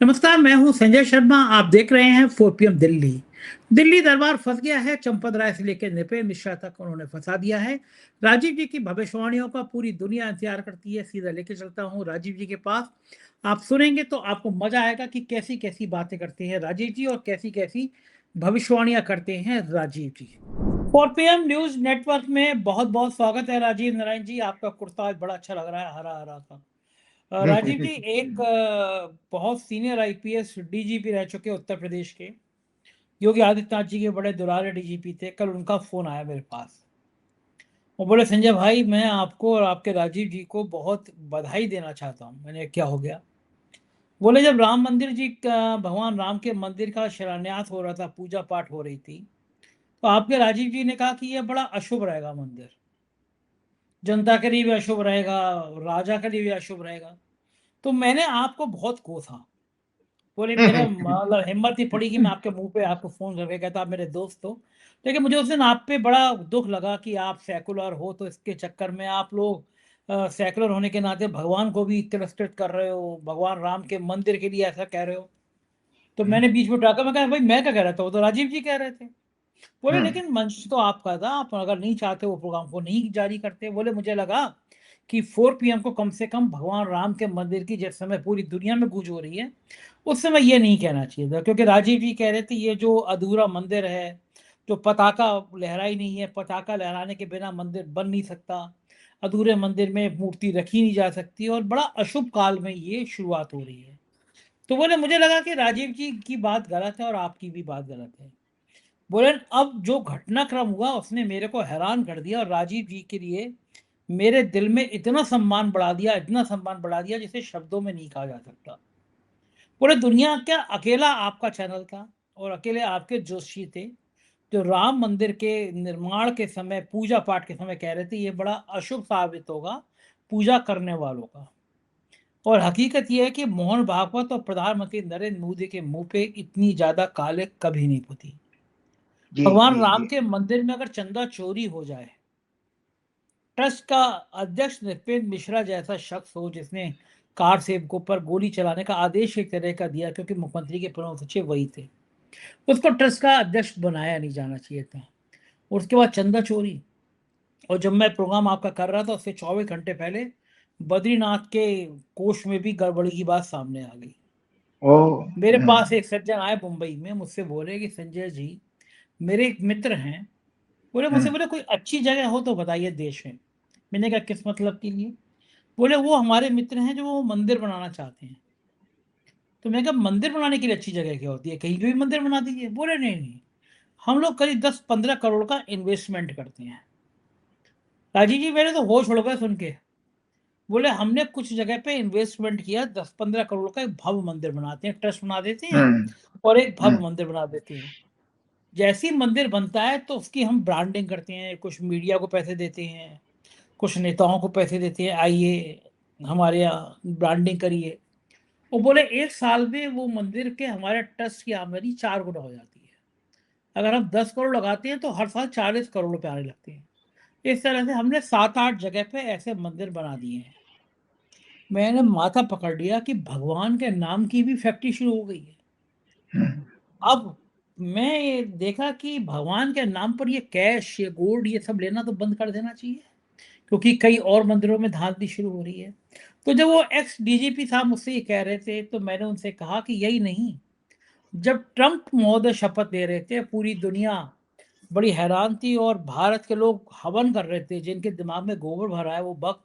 नमस्कार, मैं हूं संजय शर्मा। आप देख रहे हैं 4 PM दिल्ली। दिल्ली दरबार फंस गया है। चंपत राय से लेकर नृपेंद्र मिश्रा तक उन्होंने फंसा दिया है। राजीव जी की भविष्यवाणियों का पूरी दुनिया इंतजार करती है। सीधा लेके चलता हूं राजीव जी के पास। आप सुनेंगे तो आपको मजा आएगा कि कैसी कैसी बातें करते हैं राजीव जी और कैसी कैसी भविष्यवाणियां करते हैं राजीव जी। 4 PM न्यूज नेटवर्क में बहुत बहुत स्वागत है राजीव नारायण जी। आपका कुर्ता आज बड़ा अच्छा लग रहा है, हरा हरा सा। राजीव जी, एक बहुत सीनियर आईपीएस डीजीपी रह चुके उत्तर प्रदेश के, योगी आदित्यनाथ जी के बड़े दुलारे डीजीपी थे। कल उनका फोन आया मेरे पास। वो बोले, संजय भाई, मैं आपको और आपके राजीव जी को बहुत बधाई देना चाहता हूँ। मैंने, क्या हो गया? बोले, जब राम मंदिर जी का, भगवान राम के मंदिर का शिलान्यास हो रहा था, पूजा पाठ हो रही थी, तो आपके राजीव जी ने कहा कि यह बड़ा अशुभ रहेगा मंदिर, जनता के लिए भी अशुभ रहेगा, राजा के लिए भी अशुभ रहेगा। तो मैंने आपको बहुत कोसा। बोले, मेरा मतलब हिम्मत ही पड़ी कि मैं आपके मुंह पे आपको फोन करके कहता, आप मेरे दोस्त हो। लेकिन मुझे उस दिन आप पे बड़ा दुख लगा कि आप सेकुलर हो, तो इसके चक्कर में आप लोग सेकुलर होने के नाते भगवान को भी तिरस्कृत कर रहे हो, भगवान राम के मंदिर के लिए ऐसा कह रहे हो। तो मैंने बीच में टाका, मैं कहा, भाई मैं क्या कह रहा था, वो तो राजीव जी कह रहे थे। बोले, लेकिन मंच तो आपका था, आप अगर नहीं चाहते वो प्रोग्राम को नहीं जारी करते। बोले, मुझे लगा कि 4 PM को कम से कम भगवान राम के मंदिर की जिस समय पूरी दुनिया में गूंज हो रही है, उस समय ये नहीं कहना चाहिए था, क्योंकि राजीव जी कह रहे थे ये जो अधूरा मंदिर है, जो पताका लहराई नहीं है, पताका लहराने के बिना मंदिर बन नहीं सकता, अधूरे मंदिर में मूर्ति रखी नहीं जा सकती, और बड़ा अशुभ काल में ये शुरुआत हो रही है। तो बोले, मुझे लगा कि राजीव जी की बात गलत है और आपकी भी बात गलत है। बोले, अब जो घटनाक्रम हुआ उसने मेरे को हैरान कर दिया, और राजीव जी के लिए मेरे दिल में इतना सम्मान बढ़ा दिया, इतना सम्मान बढ़ा दिया, जिसे शब्दों में नहीं कहा जा सकता। पूरे दुनिया क्या, अकेला आपका चैनल था और अकेले आपके जोशी थे जो राम मंदिर के निर्माण के समय, पूजा पाठ के समय कह रहे थे ये बड़ा अशुभ साबित होगा पूजा करने वालों का। और हकीकत यह है कि मोहन भागवत और प्रधानमंत्री नरेंद्र मोदी के मुंह पे इतनी ज्यादा काले कभी नहीं पुती। जी, भगवान जी, राम जी। के मंदिर में अगर चंदा चोरी हो जाए, ट्रस्ट का अध्यक्ष नृपेंद्र मिश्रा जैसा शख्स हो जिसने कार सेवकों पर गोली चलाने का आदेश एक तरह का दिया, क्योंकि मुख्यमंत्री के प्रमुख सचिव वही थे, उसको ट्रस्ट का अध्यक्ष बनाया नहीं जाना चाहिए था। और उसके बाद चंदा चोरी। और जब मैं प्रोग्राम आपका कर रहा था उससे 24 घंटे पहले बद्रीनाथ के कोष में भी गड़बड़ी की बात सामने आ गई। ओह! मेरे पास एक सज्जन आए मुंबई में, मुझसे बोले कि संजय जी, मेरे एक मित्र हैं। बोले, हुँ, मुझसे बोले, कोई अच्छी जगह हो तो बताइए देश में। मैंने कहा, किस मतलब के लिए? बोले, वो हमारे मित्र हैं जो वो मंदिर बनाना चाहते हैं। तो मैं कहा, मंदिर बनाने के लिए अच्छी जगह क्या होती है, कहीं पे भी मंदिर बना दीजिए। बोले, नहीं नहीं, हम लोग करीब 10-15 करोड़ का इन्वेस्टमेंट करते हैं। राजीव जी, मेरे तो होश उड़ गए सुन के। बोले, हमने कुछ जगह पे इन्वेस्टमेंट किया, 10-15 करोड़ का एक भव्य मंदिर बनाते हैं, ट्रस्ट बना देते हैं हुँ, और एक हुँ, भव्य मंदिर बना देते हैं। जैसे ही मंदिर बनता है तो उसकी हम ब्रांडिंग करते हैं, कुछ मीडिया को पैसे देते हैं, कुछ नेताओं को पैसे देते हैं, आइए हमारे यहाँ ब्रांडिंग करिए। वो बोले, 1 साल में वो मंदिर के हमारे ट्रस्ट की आमदनी 4 गुना हो जाती है। अगर हम 10 करोड़ लगाते हैं तो हर साल 40 करोड़ रुपए आने लगते हैं। इस तरह से हमने 7-8 जगह पे ऐसे मंदिर बना दिए हैं। मैंने माथा पकड़ लिया कि भगवान के नाम की भी फैक्ट्री शुरू हो गई है। हुँ, अब मैं ये देखा कि भगवान के नाम पर ये कैश, ये गोल्ड, ये सब लेना तो बंद कर देना चाहिए, क्योंकि कई और मंदिरों में धांधली शुरू हो रही है। तो जब वो एक्स डीजीपी साहब मुझसे ये कह रहे थे तो मैंने उनसे कहा कि यही नहीं, जब ट्रंप महोदय शपथ ले रहे थे पूरी दुनिया बड़ी हैरान थी, और भारत के लोग हवन कर रहे थे, जिनके दिमाग में गोबर भरा है वो भक्त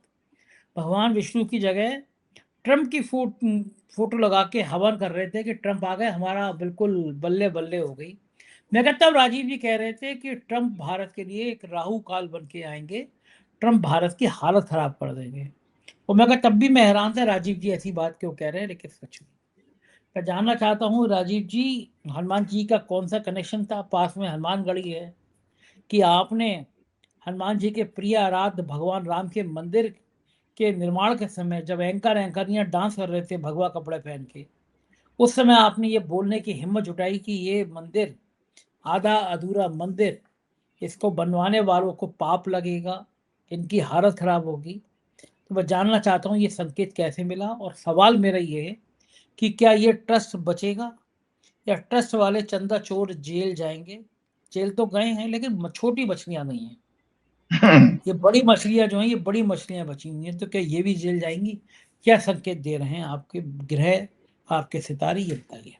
भगवान विष्णु की जगह ट्रंप की फोटो लगा के हवन कर रहे थे कि ट्रंप आ गए, हमारा बिल्कुल बल्ले बल्ले हो गई। मैं कहता हूँ राजीव जी कह रहे थे कि ट्रंप भारत के लिए एक राहु काल बन के आएंगे, ट्रंप भारत की हालत खराब कर देंगे। और मैं कहा, तब भी मैं हैरान था राजीव जी ऐसी बात क्यों कह रहे हैं, लेकिन सच में मैं जानना चाहता हूँ राजीव जी, हनुमान जी का कौन सा कनेक्शन था? पास में हनुमानगढ़ी है कि आपने हनुमान जी के प्रिय आराध्य भगवान राम के मंदिर के निर्माण के समय, जब एंकर एंकरियां डांस कर रहे थे भगवा कपड़े पहन के, उस समय आपने ये बोलने की हिम्मत जुटाई कि ये मंदिर आधा अधूरा मंदिर, इसको बनवाने वालों को पाप लगेगा, इनकी हालत खराब होगी। तो मैं जानना चाहता हूँ ये संकेत कैसे मिला, और सवाल मेरा ये है कि क्या ये ट्रस्ट बचेगा या ट्रस्ट वाले चंदा चोर जेल जाएंगे। जेल तो गए हैं लेकिन छोटी मछलियां नहीं है, ये बड़ी मछलियां जो हैं, ये बड़ी मछलियां बची हुई हैं, तो क्या ये भी जेल जाएंगी। क्या संकेत दे रहे हैं आपके ग्रह, आपके सितारे, ये बताइए।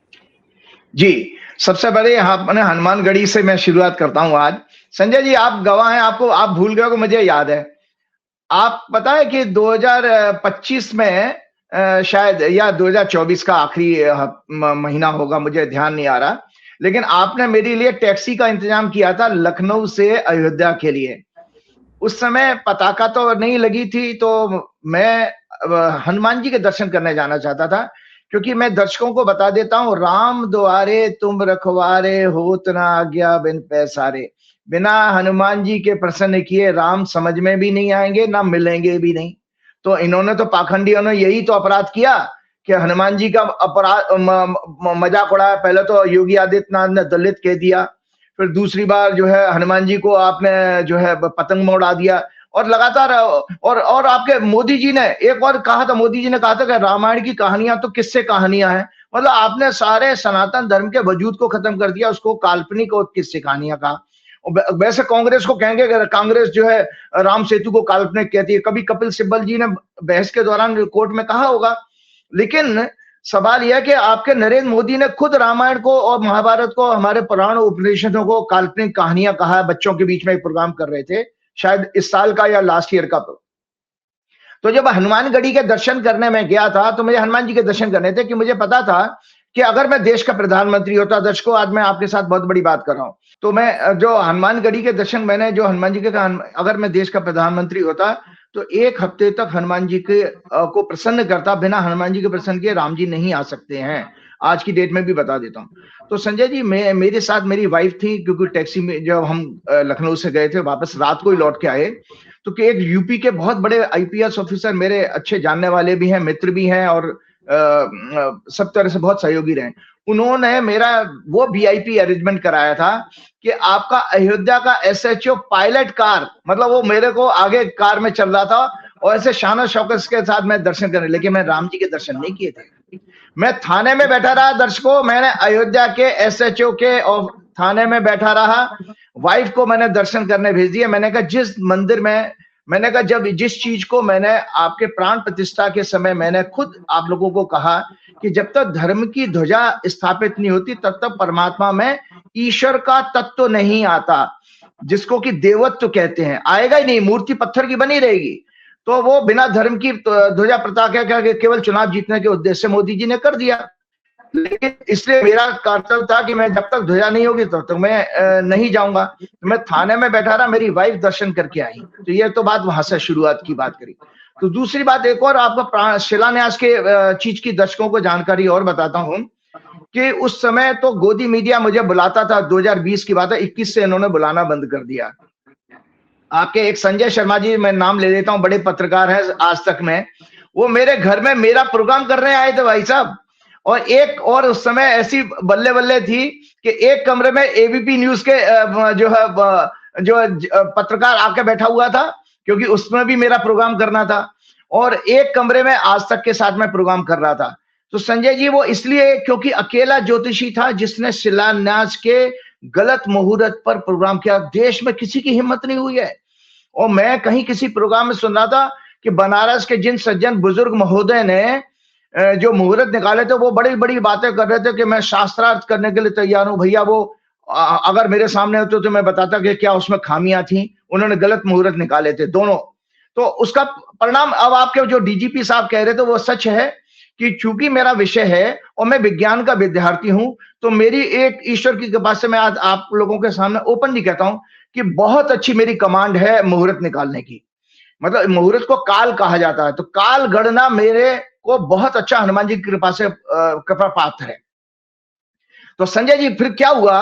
जी, सबसे पहले आपने हनुमानगढ़ी से मैं शुरुआत करता हूं आज। संजय जी, आप गवाह हैं, आपको आप भूल गए हो, मुझे याद है। आप पता है कि 2025 में शायद या 2024 का आखिरी महीना होगा, मुझे ध्यान नहीं आ रहा, लेकिन आपने मेरे लिए टैक्सी का इंतजाम किया था लखनऊ से अयोध्या के लिए। उस समय पताका तो नहीं लगी थी, तो मैं हनुमान जी के दर्शन करने जाना चाहता था, क्योंकि मैं दर्शकों को बता देता हूं, राम द्वारे तुम रखवारे, होत ना आज्ञा बिन पैसारे। बिना हनुमान जी के प्रसन्न किए राम समझ में भी नहीं आएंगे, ना मिलेंगे भी नहीं। तो इन्होंने तो पाखंडियों ने यही तो अपराध किया कि हनुमान जी का अपराध मजाक उड़ाया। पहले तो योगी आदित्यनाथ ने दलित कह दिया, फिर दूसरी बार जो है हनुमान जी को आपने जो है पतंग में उड़ा दिया, और लगातार और आपके मोदी जी ने एक और कहा था, मोदी जी ने कहा था कि रामायण की कहानियां तो किससे कहानियां हैं। मतलब आपने सारे सनातन धर्म के वजूद को खत्म कर दिया, उसको काल्पनिक और किससे कहानियां कहा। वैसे कांग्रेस को कहेंगे कि कांग्रेस जो है राम सेतु को काल्पनिक कहती है, कभी कपिल सिब्बल जी ने बहस के दौरान कोर्ट में कहा होगा। लेकिन सवाल यह कि आपके नरेंद्र मोदी ने खुद रामायण को और महाभारत को, हमारे पुराण उपनिषदों को काल्पनिक कहानियां कहा। बच्चों के बीच में एक प्रोग्राम कर रहे थे, शायद इस साल का या लास्ट ईयर का। तो जब हनुमानगढ़ी के दर्शन करने में गया था, तो मुझे हनुमान जी के दर्शन करने थे, कि मुझे पता था कि अगर मैं देश का प्रधानमंत्री होता, दर्शकों आज मैं आपके साथ बहुत बड़ी बात कर रहा हूं, तो मैं जो हनुमानगढ़ी के दर्शन मैंने जो हनुमान जी के कहा, अगर मैं देश का प्रधानमंत्री होता तो एक हफ्ते तक हनुमान जी के को प्रसन्न करता। बिना हनुमान जी के प्रसन्न किए राम जी नहीं आ सकते हैं, आज की डेट में भी बता देता हूँ। तो संजय जी, मेरे साथ मेरी वाइफ थी, क्योंकि टैक्सी में जब हम लखनऊ से गए थे, वापस रात को ही लौट के आए, तो कि एक यूपी के बहुत बड़े आईपीएस ऑफिसर, मेरे अच्छे जानने वाले भी हैं, मित्र भी हैं, और सब तरह से बहुत सहयोगी रहे, उन्होंने मेरा वो वीआईपी अरेंजमेंट कराया था कि आपका अयोध्या का एसएचओ पायलट कार, मतलब वो मेरे को आगे कार में चल रहा था, और ऐसे शान शौकत के साथ मैं दर्शन करने, लेकिन मैं राम जी के दर्शन नहीं किए थे। मैं थाने में बैठा रहा, दर्शकों, मैंने अयोध्या के एसएचओ के और थाने में बैठा रहा। वाइफ को मैंने दर्शन करने भेज दिया। मैंने कहा जिस मंदिर में, मैंने कहा जब जिस चीज को मैंने आपके प्राण प्रतिष्ठा के समय मैंने खुद आप लोगों को कहा कि जब तक धर्म की ध्वजा स्थापित नहीं होती, तब तक परमात्मा में ईश्वर का तत्व नहीं आता, जिसको कि देवत्व कहते हैं, आएगा ही नहीं, मूर्ति पत्थर की बनी रहेगी। तो वो बिना धर्म की ध्वजा पताका के केवल चुनाव जीतने के उद्देश्य से मोदी जी ने कर दिया। लेकिन इसलिए मेरा कर्तव्य था कि मैं जब तक ध्वजा नहीं होगी तब तक मैं नहीं जाऊंगा। तो मैं थाने में बैठा रहा, मेरी वाइफ दर्शन करके आई। तो ये तो बात वहां से शुरुआत की बात करी। तो दूसरी बात एक और आपको शिलान्यास के चीज की दर्शकों को जानकारी और बताता हूं कि उस समय तो गोदी मीडिया मुझे बुलाता था, 2020 की बात है, 21 से इन्होंने बुलाना बंद कर दिया। आपके एक संजय शर्मा जी, मैं नाम ले लेता हूं, बड़े पत्रकार हैं आज तक में, वो मेरे घर में मेरा प्रोग्राम करने आए थे भाई साहब। और एक और उस समय ऐसी बल्ले बल्ले थी कि एक कमरे में एबीपी न्यूज के जो है जो पत्रकार आके बैठा हुआ था, क्योंकि उसमें भी मेरा प्रोग्राम करना था, और एक कमरे में आज तक के साथ में प्रोग्राम कर रहा था। तो संजय जी वो इसलिए क्योंकि अकेला ज्योतिषी था जिसने शिलान्यास के गलत मुहूर्त पर प्रोग्राम किया। देश में किसी की हिम्मत नहीं हुई है। और मैं कहीं किसी प्रोग्राम में सुन रहा था कि बनारस के जिन सज्जन बुजुर्ग महोदय ने जो मुहूर्त निकाले थे, वो बड़ी बड़ी बातें कर रहे थे कि मैं शास्त्रार्थ करने के लिए तैयार हूं। भैया वो अगर मेरे सामने होते तो मैं बताता कि क्या उसमें खामियां थी। उन्होंने गलत मुहूर्त निकाले थे दोनों। तो उसका परिणाम अब आपके जो डीजीपी साहब कह रहे थे वो सच है कि चूंकि मेरा विषय है और मैं विज्ञान का विद्यार्थी हूं, तो मेरी एक ईश्वर की कृपा से मैं आज आप लोगों के सामने ओपनली कहता हूं कि बहुत अच्छी मेरी कमांड है मुहूर्त निकालने की। मतलब मुहूर्त को काल कहा जाता है, तो काल गणना मेरे को बहुत अच्छा हनुमान जी की कृपा से कृपा पात्र है। तो संजय जी फिर क्या हुआ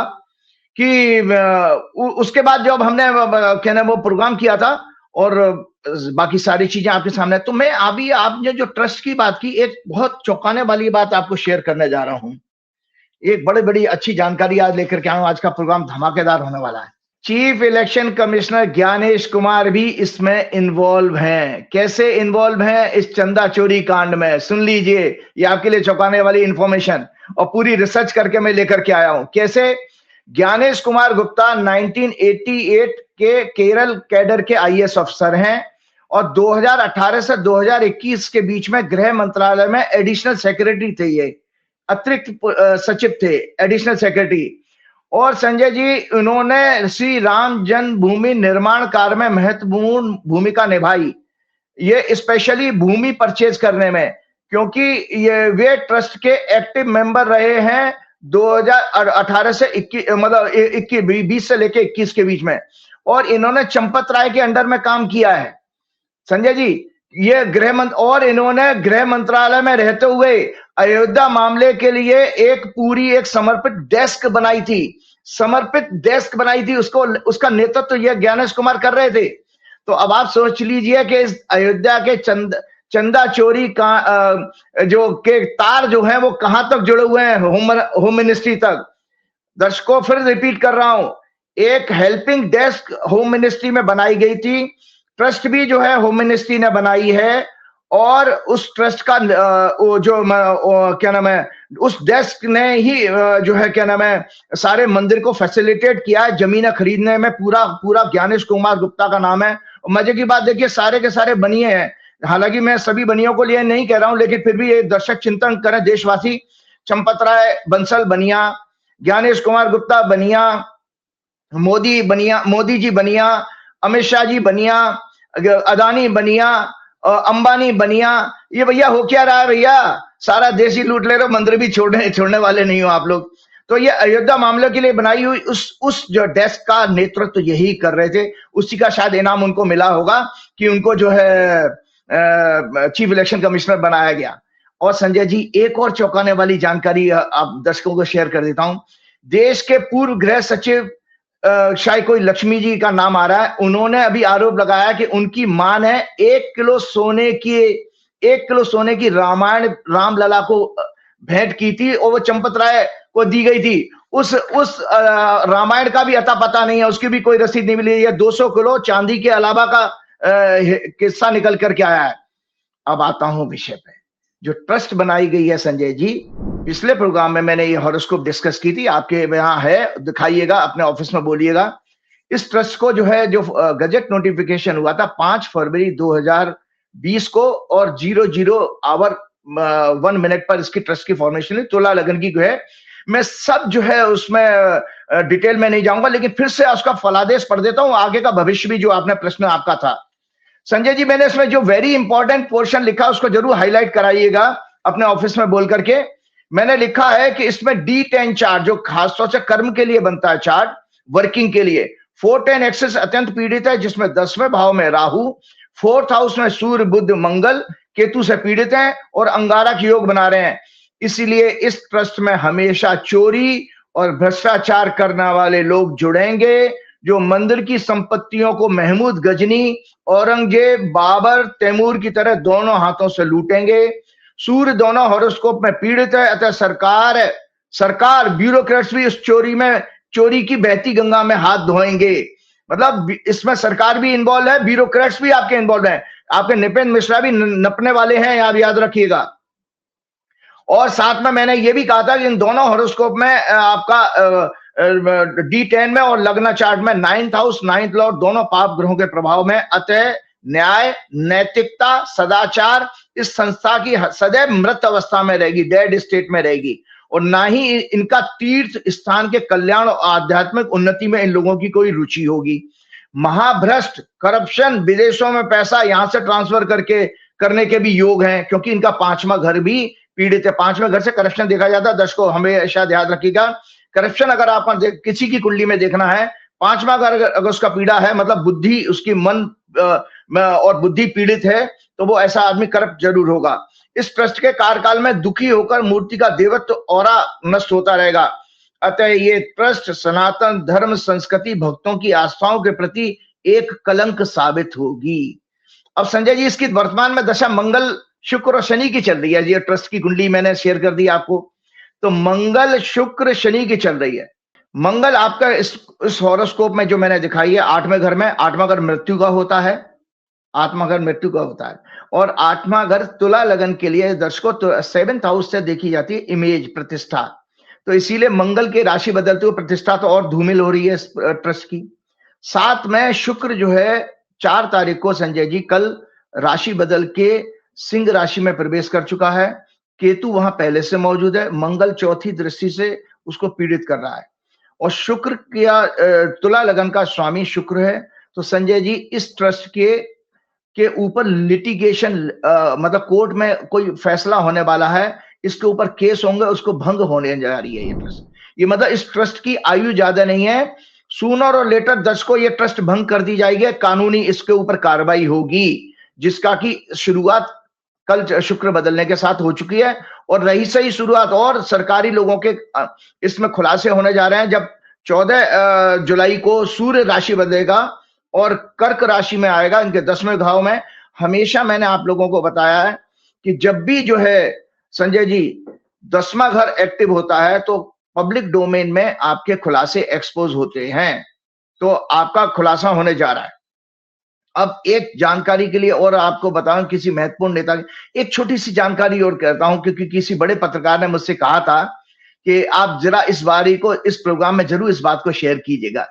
कि उसके बाद जब हमने कहने वो प्रोग्राम किया था और बाकी सारी चीजें आपके सामने, तो मैं अभी आपने जो ट्रस्ट की बात की, एक बहुत चौंकाने वाली बात आपको शेयर करने जा रहा हूं। एक बड़ी बड़ी अच्छी जानकारी आज लेकर के आऊं। आज का प्रोग्राम धमाकेदार होने वाला है। Chief election commissioner Gyanesh Kumar भी इसमें इन्वॉल्व हैं। कैसे इन्वॉल्व हैं इस चंदा चोरी कांड में, सुन लीजिए, ये आपके लिए चौंकाने वाली इंफॉर्मेशन और पूरी रिसर्च करके मैं लेकर के आया हूं। कैसे? ज्ञानेश कुमार गुप्ता 1988 के केरल कैडर के आईएएस अफसर हैं और 2018 से 2021 के बीच में गृह मंत्रालय में एडिशनल सेक्रेटरी थे, ये अतिरिक्त सचिव थे, एडिशनल सेक्रेटरी। और संजय जी, उन्होंने श्री राम जन्मभूमि निर्माण कार्य में महत्वपूर्ण भूमिका निभाई, ये स्पेशली भूमि परचेज करने में, क्योंकि ये वे ट्रस्ट के एक्टिव मेंबर रहे हैं 2018 से 21, मतलब 20 से लेके 21 के बीच में, और इन्होंने चंपत राय के अंडर में काम किया है संजय जी। ये और इन्होंने गृह मंत्रालय में रहते हुए अयोध्या मामले के लिए एक समर्पित डेस्क बनाई थी, उसका नेतृत्व यह ज्ञानेश कुमार कर रहे थे। तो अब आप सोच लीजिए कि इस अयोध्या के चंदा चोरी का जो के तार जो हैं वो कहां तक जुड़े हुए हैं, होम मिनिस्ट्री तक। दर्शकों, फिर रिपीट कर रहा हूं, एक हेल्पिंग डेस्क होम मिनिस्ट्री में बनाई गई थी, ट्रस्ट भी जो है होम मिनिस्ट्री ने बनाई है, और उस ट्रस्ट का क्या नाम है, उस डेस्क ने ही जो है क्या नाम है सारे मंदिर को फैसिलिटेट किया है। जमीनें खरीदने में पूरा ज्ञानेश कुमार गुप्ता का नाम है। मजे की बात देखिए, सारे के सारे बनिए हैं, हालांकि मैं सभी बनियों को लिए नहीं कह रहा हूं, लेकिन फिर भी ये दर्शक चिंतन करें, देशवासी। चंपत राय बंसल बनिया, ज्ञानेश कुमार गुप्ता बनिया, मोदी जी बनिया, अमित शाह जी बनिया, अदानी बनिया, अंबानी बनिया। ये भैया हो क्या रहा है भैया, सारा देश ही लूट ले रहे हो, मंदिर भी छोड़ने वाले नहीं हो आप लोग। तो ये अयोध्या मामले के लिए बनाई हुई उस जो डेस्क का नेतृत्व यही कर रहे थे, उसी का शायद इनाम उनको मिला होगा कि उनको जो है चीफ इलेक्शन कमिश्नर बनाया गया। और संजय जी, एक और चौंकाने वाली जानकारी आप दर्शकों को शेयर कर देता हूं। देश के पूर्व गृह सचिव शायद कोई लक्ष्मी जी का नाम आ रहा है, उन्होंने अभी आरोप लगाया कि उनकी मां ने 1 किलो सोने की रामायण रामलला को भेंट की थी और वो चंपत राय को दी गई थी। उस रामायण का भी अता पता नहीं है, उसकी भी कोई रसीद नहीं मिली है। 200 किलो चांदी के अलावा का किस्सा निकल करके आया है। अब आता हूं विषय पे, जो ट्रस्ट बनाई गई है संजय जी, पिछले प्रोग्राम में मैंने ये हॉरोस्कोप डिस्कस की थी, आपके यहाँ है, दिखाइएगा, अपने ऑफिस में बोलिएगा। इस ट्रस्ट को जो है, जो गजट नोटिफिकेशन हुआ था 5 फरवरी 2020 को, और 00 आवर 1 मिनट पर इसकी ट्रस्ट की फॉर्मेशन हुई। तुला लगन की जो है, मैं सब जो है उसमें डिटेल में नहीं जाऊंगा, लेकिन फिर से उसका फलादेश पढ़ देता हूं, आगे का भविष्य भी जो आपने प्रश्न आपका था संजय जी। मैंने इसमें जो वेरी इंपॉर्टेंट पोर्शन लिखा उसको जरूर हाईलाइट कराइएगा अपने ऑफिस में बोल करके। मैंने लिखा है कि इसमें D10 चार्ट, जो खासतौर से कर्म के लिए बनता है चार्ट, वर्किंग के लिए, 410 एक्सेस अत्यंत पीड़ित है, जिसमें 10वें भाव में राहु, 4th हाउस में सूर्य बुध मंगल केतु से पीड़ित हैं और अंगारक योग बना रहे हैं। इसीलिए इस ट्रस्ट में हमेशा चोरी और भ्रष्टाचार करने वाले लोग जुड़ेंगे, जो मंदिर की संपत्तियों को महमूद गजनी, औरंगजेब, बाबर, तैमूर की तरह दोनों हाथों से लूटेंगे। सूर्य दोनों हॉरोस्कोप में पीड़ित है, अतः सरकार ब्यूरोक्रेट्स भी उस चोरी की बहती गंगा में हाथ धोएंगे। मतलब इसमें सरकार भी इन्वॉल्व है, ब्यूरोक्रेट्स भी आपके इन्वॉल्व हैं, आपके नृपेंद्र मिश्रा भी नपने वाले हैं, आप याद रखिएगा। और साथ में मैंने ये भी कहा था कि इन दोनों हॉरोस्कोप में आपका D10 में और लग्न चार्ट में 9th हाउस 9th लॉर्ड दोनों पाप ग्रहों के प्रभाव में, अतः न्याय, नैतिकता, सदाचार इस संस्था की सदैव मृत अवस्था में रहेगी, डेड स्टेट में रहेगी, और ना ही इनका तीर्थ स्थान के कल्याण और आध्यात्मिक उन्नति में इन लोगों की कोई रुचि होगी। महाभ्रष्ट, करप्शन, विदेशों में पैसा यहां से ट्रांसफर करने के भी योग हैं, क्योंकि इनका 5वां घर भी पीड़ित है। 5वें घर से करप्शन देखा जाता है। दर्शकों हमेशा याद रखिएगा, करप्शन अगर आप किसी की कुंडली में देखना है, 5वां घर अगर उसका पीड़ा है, मतलब बुद्धि, उसकी मन और बुद्धि पीड़ित है, तो वो ऐसा आदमी करप्ट जरूर होगा। इस ट्रस्ट के कार्यकाल में दुखी होकर मूर्ति का देवत्व और नष्ट होता रहेगा। अतः ये ट्रस्ट सनातन धर्म, संस्कृति, भक्तों की आस्थाओं के प्रति एक कलंक साबित होगी। अब संजय जी, इसकी वर्तमान में दशा मंगल, शुक्र और शनि की चल रही है। ये ट्रस्ट की कुंडली मैंने शेयर कर दी आपको। तो मंगल, शुक्र, शनि की चल रही है। मंगल आपका इस हॉरोस्कोप में जो मैंने दिखाई है 8वें घर में, 8वां घर मृत्यु का होता है, 8वां घर मृत्यु का होता है। और 8वां घर तुला लगन के लिए दर्शकों तो 7th हाउस से देखी जाती है इमेज, प्रतिष्ठा। तो इसीलिए मंगल के राशि बदलते हुए प्रतिष्ठा तो और धूमिल हो रही है इस ट्रस्ट की। साथ में शुक्र जो है 4 तारीख को संजय जी कल राशि बदल के सिंह राशि में प्रवेश कर चुका है। केतु वहां पहले से मौजूद है, मंगल चौथी दृष्टि से उसको पीड़ित कर रहा है और शुक्र का तुला लगन का स्वामी शुक्र है। तो संजय जी इस ट्रस्ट के ऊपर लिटिगेशन मतलब कोर्ट में कोई फैसला होने वाला है, इसके ऊपर केस होंगे, उसको भंग होने जा रही है ये ट्रस्ट। ये मतलब इस ट्रस्ट की आयु ज्यादा नहीं है, सूनर और लेटर दर्शकों ये ट्रस्ट भंग कर दी जाएगी, कानूनी इसके ऊपर कार्रवाई होगी, जिसका की शुरुआत कल शुक्र बदलने के साथ हो चुकी है। और रही सही शुरुआत और सरकारी लोगों के इसमें खुलासे होने जा रहे हैं जब 14 जुलाई को सूर्य राशि बदलेगा और कर्क राशि में आएगा, इनके 10वें भाव में। हमेशा मैंने आप लोगों को बताया है कि जब भी जो है संजय जी 10वां घर एक्टिव होता है तो पब्लिक डोमेन में आपके खुलासे एक्सपोज होते हैं, तो आपका खुलासा होने जा रहा है। अब एक जानकारी के लिए और आपको बताऊं, किसी महत्वपूर्ण नेता की एक छोटी सी जानकारी और कहता हूं, क्योंकि किसी बड़े पत्रकार ने मुझसे कहा था कि आप जरा इस बारी को इस प्रोग्राम में जरूर इस बात को शेयर कीजिएगा।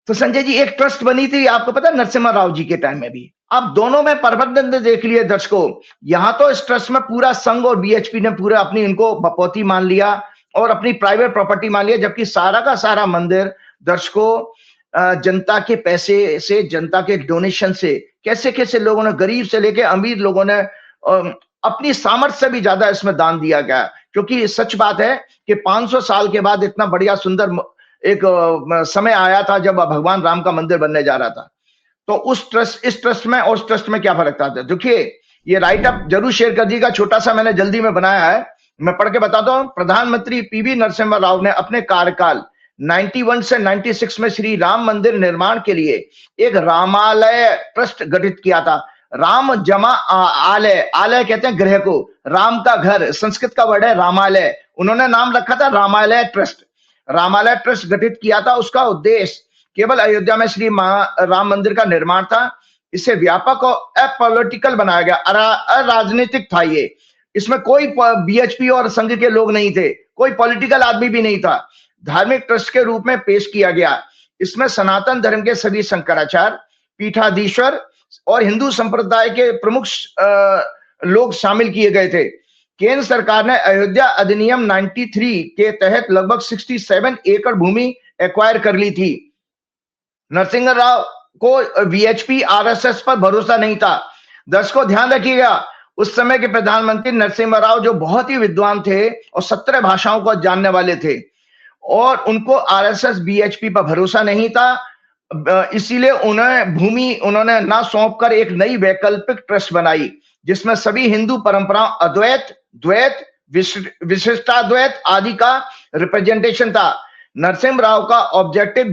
तो संजय जी एक ट्रस्ट बनी थी, आपको पता है, नरसिम्हा राव जी के टाइम में भी। अब दोनों में प्रबंधन देख लिए दर्शकों, यहां तो इस ट्रस्ट में पूरा संघ और बीएचपी ने पूरा अपनी इनको बपौती मान लिया और अपनी प्राइवेट प्रॉपर्टी मान लिया, जबकि सारा का सारा मंदिर दर्शकों जनता के पैसे से, जनता के डोनेशन से, कैसे कैसे लोगों ने, गरीब से लेके अमीर लोगों ने अपनी सामर्थ्य से भी ज्यादा इसमें दान दिया गया। क्योंकि सच बात है कि 500 साल के बाद इतना बढ़िया सुंदर एक समय आया था जब भगवान राम का मंदिर बनने जा रहा था। तो इस ट्रस्ट में और उस ट्रस्ट में क्या फर्क था? देखिए ये राइट अप जरूर शेयर कर दीजिएगा, छोटा सा मैंने जल्दी में बनाया है, मैं पढ़ के बताता हूं। प्रधानमंत्री पीवी नरसिम्हा राव ने अपने कार्यकाल 91 से 96 में श्री राम मंदिर निर्माण के लिए एक रामालय ट्रस्ट गठित किया था। राम जमा आलय, आलय कहते हैं गृह को, राम का घर, संस्कृत का वर्ड है रामालय, उन्होंने नाम रखा था रामालय ट्रस्ट। रामालय ट्रस्ट गठित किया था, उसका उद्देश्य केवल अयोध्या में श्री राम मंदिर का निर्माण था। इसे व्यापक और अपॉलिटिकल बनाया गया, अराजनीतिक था ये। इसमें कोई बीएचपी और संघ के लोग नहीं थे, कोई पॉलिटिकल आदमी भी नहीं था, धार्मिक ट्रस्ट के रूप में पेश किया गया। इसमें सनातन धर्म के सभी शंकराचार्य, पीठाधीश्वर और हिंदू संप्रदाय के प्रमुख लोग शामिल किए गए थे। केंद्र सरकार ने अयोध्या अधिनियम 93 के तहत लगभग 67 एकड़ भूमि एक्वायर कर ली थी। नरसिंह राव को वीएचपी आरएसएस पर भरोसा नहीं था। दर्शकों ध्यान रखिएगा, उस समय के प्रधानमंत्री नरसिम्हा राव जो बहुत ही विद्वान थे और 17 भाषाओं को जानने वाले थे, और उनको आरएसएस बीएचपी पर भरोसा नहीं था। इसीलिए उन्होंने ना सौंप कर एक नई वैकल्पिक ट्रस्ट बनाई, जिसमें सभी हिंदू परंपराओं अद्वैत, द्वैत, विशिष्टाद्वैत आदि का रिप्रेजेंटेशन था। नरसिम्हा राव का ऑब्जेक्टिव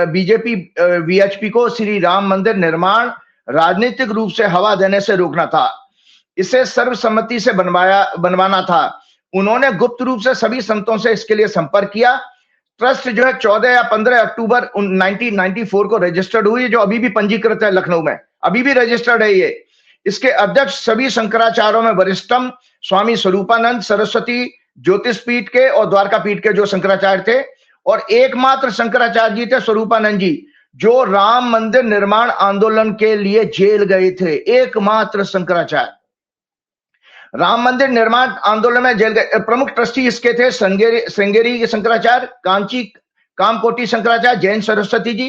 बीजेपी वीएचपी को श्री राम मंदिर निर्माण राजनीतिक रूप से हवा देने से रोकना था। इसे सर्वसम्मति से बनवाना था। उन्होंने गुप्त रूप से सभी संतों से इसके लिए संपर्क किया। ट्रस्ट जो है 14 या 15 अक्टूबर 1994 को रजिस्टर्ड हुई, जो अभी भी पंजीकृत है लखनऊ में, अभी भी रजिस्टर्ड है ये। इसके अध्यक्ष सभी शंकराचार्यों में वरिष्ठम स्वामी स्वरूपानंद सरस्वती ज्योतिष पीठ के और द्वारका पीठ के जो शंकराचार्य थे, और एकमात्र शंकराचार्य जी थे स्वरूपानंद जी, जो राम मंदिर निर्माण आंदोलन के लिए जेल गए थे। एकमात्र शंकराचार्य राम मंदिर निर्माण आंदोलन में जेल गए। प्रमुख ट्रस्टी इसके थे श्रृंगेरी शंकराचार्य, कामकोटी शंकराचार्य, जैन सरस्वती जी,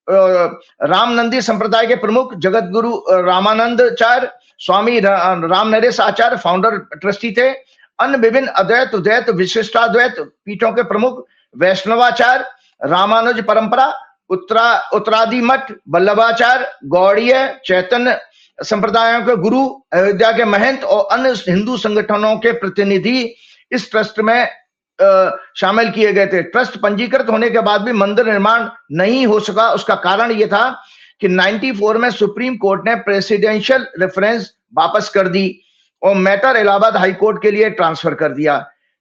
रामनंदी संप्रदाय के प्रमुख जगत गुरु रामानंदाचार्य, स्वामी राम नरेश आचार्य फाउंडर ट्रस्टी थे। अन्य विभिन्न अद्वैत, उद्वैत, विशिष्टाद्वैत पीठों के प्रमुख वैष्णवाचार्य, रामानुज परंपरा, उत्तरादि मठ, वल्लभाचार्य, गौड़ीय, चैतन्य संप्रदायों के गुरु, अयोध्या के महंत और अन्य हिंदू संगठनों के प्रतिनिधि इस ट्रस्ट में शामिल किए गए थे। ट्रस्ट पंजीकृत होने के बाद भी मंदिर निर्माण नहीं हो सका। उसका कारण यह था कि 94 में सुप्रीम कोर्ट ने प्रेसिडेंशियल रेफरेंस वापस कर दी और मैटर इलाहाबाद हाई कोर्ट के लिए ट्रांसफर कर दिया।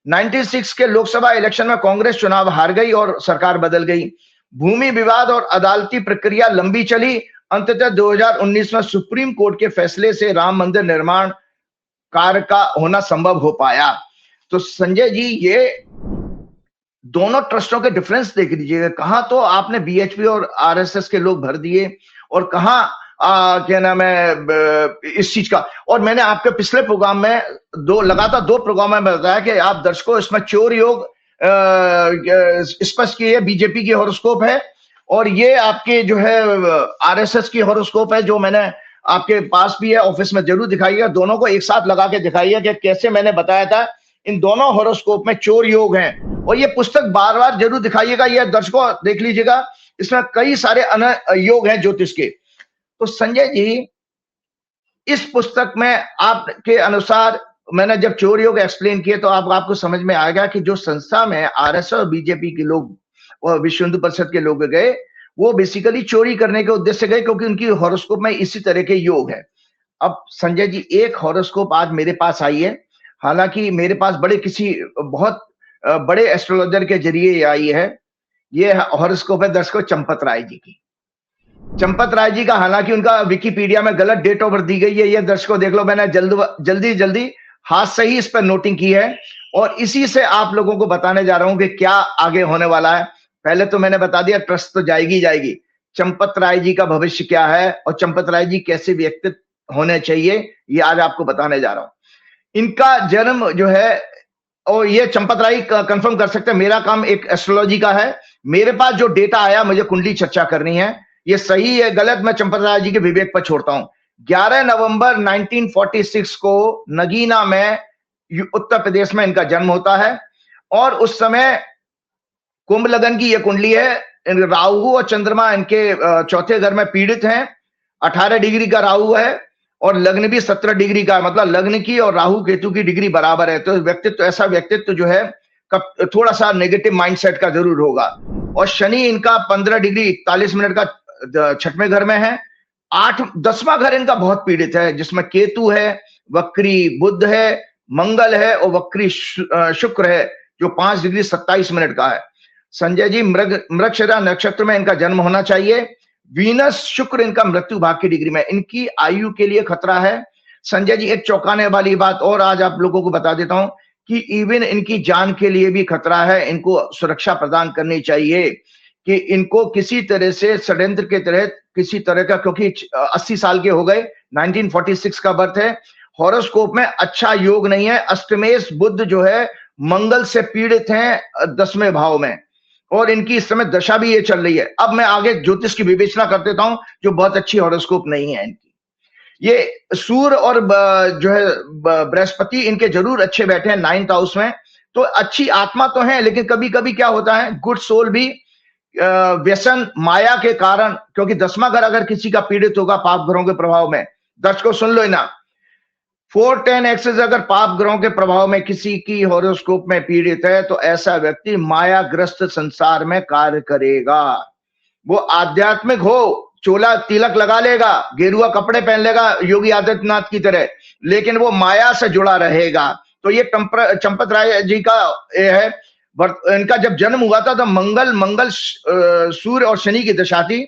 96 के लोकसभा इलेक्शन में कांग्रेस चुनाव हार गई और सरकार बदल गई। भूमि विवाद और अदालती प्रक्रिया लंबी चली। अंततः 2019 में सुप्रीम कोर्ट के फैसले से राम मंदिर निर्माण कार्य का होना संभव हो पाया। तो संजय जी, ये दोनों ट्रस्टों के डिफरेंस देख लीजिएगा। कहां तो आपने बीएचपी और आरएसएस के लोग भर दिए और कहां क्या नाम है इस चीज का। और मैंने आपके पिछले प्रोग्राम में लगातार दो प्रोग्राम में बताया कि आप दर्शकों इसमें चोर योग स्पष्ट किए, बीजेपी की हॉरोस्कोप है और ये आपके जो है आरएसएस की हॉरोस्कोप है, जो मैंने आपके पास भी है, ऑफिस में जरूर दिखाइएगा। दोनों को एक साथ लगा के दिखाइए कि कैसे मैंने बताया था इन दोनों हॉरोस्कोप में चोर योग हैं। और ये पुस्तक बार बार जरूर दिखाइएगा, ये दर्शकों देख लीजिएगा, इसमें कई सारे योग हैं ज्योतिष के। तो संजय जी, इस पुस्तक में आपके अनुसार मैंने जब चोर योग एक्सप्लेन किए तो आपको समझ में आएगा कि जो संस्था में आरएसएस और बीजेपी के लोग और विश्व हिंदू परिषद के लोग गए, वो बेसिकली चोरी करने के उद्देश्य से गए, क्योंकि उनकी हॉरोस्कोप में इसी तरह के योग है। अब संजय जी, एक हॉरोस्कोप आज मेरे पास आई है, हालांकि मेरे पास बहुत बड़े एस्ट्रोलॉजर के जरिए आई है। ये हॉरोस्कोप है दर्शकों चंपत राय जी की। चंपत राय जी का हालांकि उनका विकिपीडिया में गलत डेट ऑफ बर्थ दी गई है, ये दर्शकों देख लो, मैंने जल्दी हाथ से ही इस पर नोटिंग की है और इसी से आप लोगों को बताने जा रहा हूं कि क्या आगे होने वाला है। पहले तो मैंने बता दिया ट्रस्ट तो जाएगी। चंपत राय जी का भविष्य क्या है और चंपत राय जी कैसे व्यक्तित्व होने चाहिए, ये आज आपको बताने जा रहा हूं। इनका जन्म जो है, और ये चंपत राय कंफर्म कर सकते हैं, मेरा काम एक एस्ट्रोलॉजी का है, मेरे पास जो डेटा आया मुझे कुंडली चर्चा करनी है, ये सही है गलत मैं चंपत राय जी के विवेक पर छोड़ता हूं। 11 नवंबर 1946 को नगीना में उत्तर प्रदेश में इनका जन्म होता है और उस समय कुंभ लगन की यह कुंडली है। राहु और चंद्रमा इनके चौथे घर में पीड़ित हैं। 18 डिग्री का राहु है और लग्न भी 17 डिग्री का, मतलब लग्न की और राहु केतु की डिग्री बराबर है। तो ऐसा व्यक्तित्व जो है थोड़ा सा नेगेटिव माइंडसेट का जरूर होगा। और शनि इनका 15 डिग्री 41 मिनट का छठवें घर में है। 10वां घर इनका बहुत पीड़ित है, जिसमें केतु है, वक्री बुध है, मंगल है और वक्री शुक्र है, जो 5 डिग्री 27 मिनट का है। संजय जी, मृगशिरा नक्षत्र में इनका जन्म होना चाहिए। वीनस शुक्र इनका मृत्यु भाग की डिग्री में, इनकी आयु के लिए खतरा है। संजय जी, एक चौंकाने वाली बात और आज आप लोगों को बता देता हूं कि इवन इनकी जान के लिए भी खतरा है। इनको सुरक्षा प्रदान करनी चाहिए कि इनको किसी तरह से षड्यंत्र के तहत किसी तरह का, क्योंकि 80 साल के हो गए, 1946 का बर्थ है, हॉरोस्कोप में अच्छा योग नहीं है। अष्टमेश बुध जो है मंगल से पीड़ित हैं 10वें भाव में और इनकी इस समय दशा भी ये चल रही है। अब मैं आगे ज्योतिष की विवेचना कर देता हूं, जो बहुत अच्छी हॉरोस्कोप नहीं है इनकी। ये सूर्य और जो है बृहस्पति इनके जरूर अच्छे बैठे हैं 9th हाउस में, तो अच्छी आत्मा तो है, लेकिन कभी कभी क्या होता है, गुड सोल भी व्यसन माया के कारण, क्योंकि 10वां घर अगर किसी का पीड़ित होगा पाप ग्रहों के प्रभाव में, दर्शकों सुन लो ना, 410 एक्सेस अगर पाप ग्रहों के प्रभाव में किसी की हॉरोस्कोप में पीड़ित है तो ऐसा व्यक्ति मायाग्रस्त संसार में कार्य करेगा। वो आध्यात्मिक हो, चोला तिलक लगा लेगा, गेरुआ कपड़े पहन लेगा योगी आदित्यनाथ की तरह, लेकिन वो माया से जुड़ा रहेगा। तो ये चंपत राय जी का है। इनका जब जन्म हुआ था तो मंगल सूर्य और शनि की दशा थी।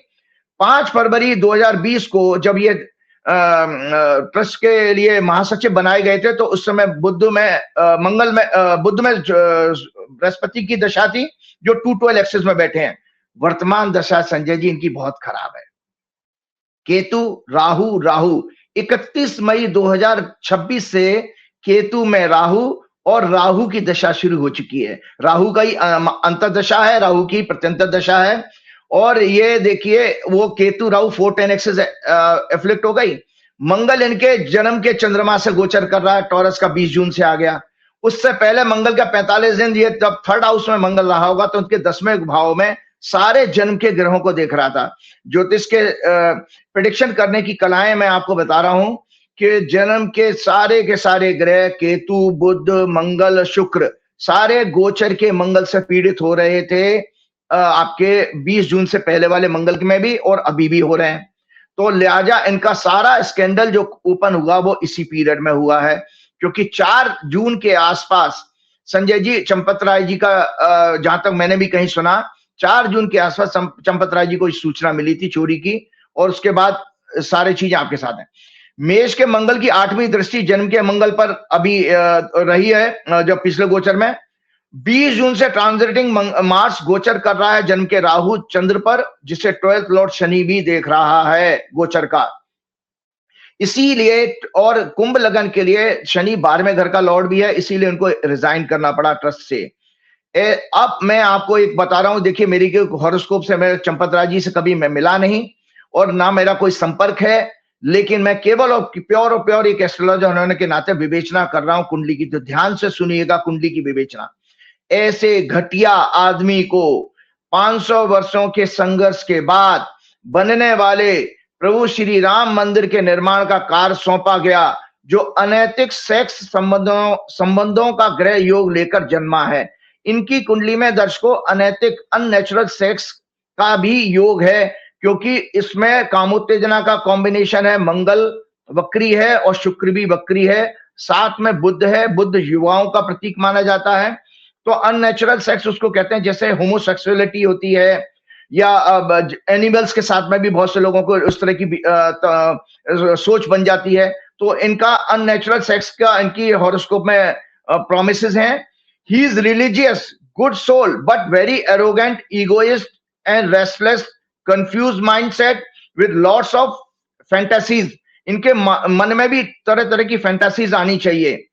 5 फरवरी 2020 को जब ये ट्रस्ट के लिए महासचिव बनाए गए थे, तो उस समय बुध में बृहस्पति की दशा थी, जो 212 एक्सेस में बैठे हैं। वर्तमान दशा संजय जी इनकी बहुत खराब है। केतु राहु 31 मई 2026 से केतु में राहु और राहु की दशा शुरू हो चुकी है। राहु का ही अंतर्दशा है, राहु की प्रत्यंतर दशा है। और ये देखिए वो केतु राहु 410 एक्सेस एफ्लिक्ट हो गई। मंगल इनके जन्म के चंद्रमा से गोचर कर रहा है, टॉरस का 20 जून से आ गया। उससे पहले मंगल का 45 दिन, ये तब 3rd हाउस में मंगल रहा होगा, तो उनके 10वें भाव में सारे जन्म के ग्रहों को देख रहा था। ज्योतिष के प्रेडिक्शन करने की कलाएं मैं आपको बता रहा हूं कि जन्म के सारे ग्रह केतु बुध मंगल शुक्र सारे गोचर के मंगल से पीड़ित हो रहे थे। आपके 20 जून से पहले वाले मंगल में भी और अभी भी हो रहे हैं। तो लिहाजा इनका सारा स्कैंडल जो ओपन हुआ वो इसी पीरियड में हुआ है, क्योंकि 4 जून के आसपास संजय जी, चंपत राय जी का जहां तक मैंने भी कहीं सुना, 4 जून के आसपास चंपत राय जी को सूचना मिली थी चोरी की, और उसके बाद सारी चीजें आपके साथ हैं। मेष के मंगल की 8वीं दृष्टि जन्म के मंगल पर अभी रही है, जो पिछले गोचर में 20 जून से ट्रांजिटिंग मार्स गोचर कर रहा है जन्म के राहु चंद्र पर, जिसे 12th लॉर्ड शनि भी देख रहा है गोचर का। इसीलिए, और कुंभ लगन के लिए शनि 12वें घर का लॉर्ड भी है, इसीलिए उनको रिजाइन करना पड़ा ट्रस्ट से। अब मैं आपको एक बता रहा हूं, देखिए मेरी हॉरोस्कोप से मैं चंपत राय जी से कभी मैं मिला नहीं और ना मेरा कोई संपर्क है, लेकिन मैं केवल और प्योर एक एस्ट्रोलॉजर होने के नाते विवेचना कर रहा हूं कुंडली की। तो ध्यान से सुनिएगा कुंडली की विवेचना। ऐसे घटिया आदमी को 500 वर्षों के संघर्ष के बाद बनने वाले प्रभु श्री राम मंदिर के निर्माण का कार्य सौंपा गया, जो अनैतिक सेक्स संबंधों का ग्रह योग लेकर जन्मा है। इनकी कुंडली में दर्शकों अनैतिक अननेचुरल सेक्स का भी योग है, क्योंकि इसमें कामोत्तेजना का कॉम्बिनेशन है। मंगल वक्री है और शुक्र भी वक्री है, साथ में बुध है। बुध युवाओं का प्रतीक माना जाता है। तो अननेचुरल सेक्स उसको कहते हैं, जैसे होमोसेक्सुअलिटी होती है, या एनिमल्स के साथ में भी बहुत से लोगों को उस तरह की सोच बन जाती है। तो इनका अननेचुरल सेक्स का इनकी हॉरोस्कोप में प्रोमिसेस हैं। He is religious, good soul, but very arrogant, egoist and restless, confuse mindset with lots of fantasies. इनके मन में भी तरह तरह की फैंटेसीज आनी चाहिए।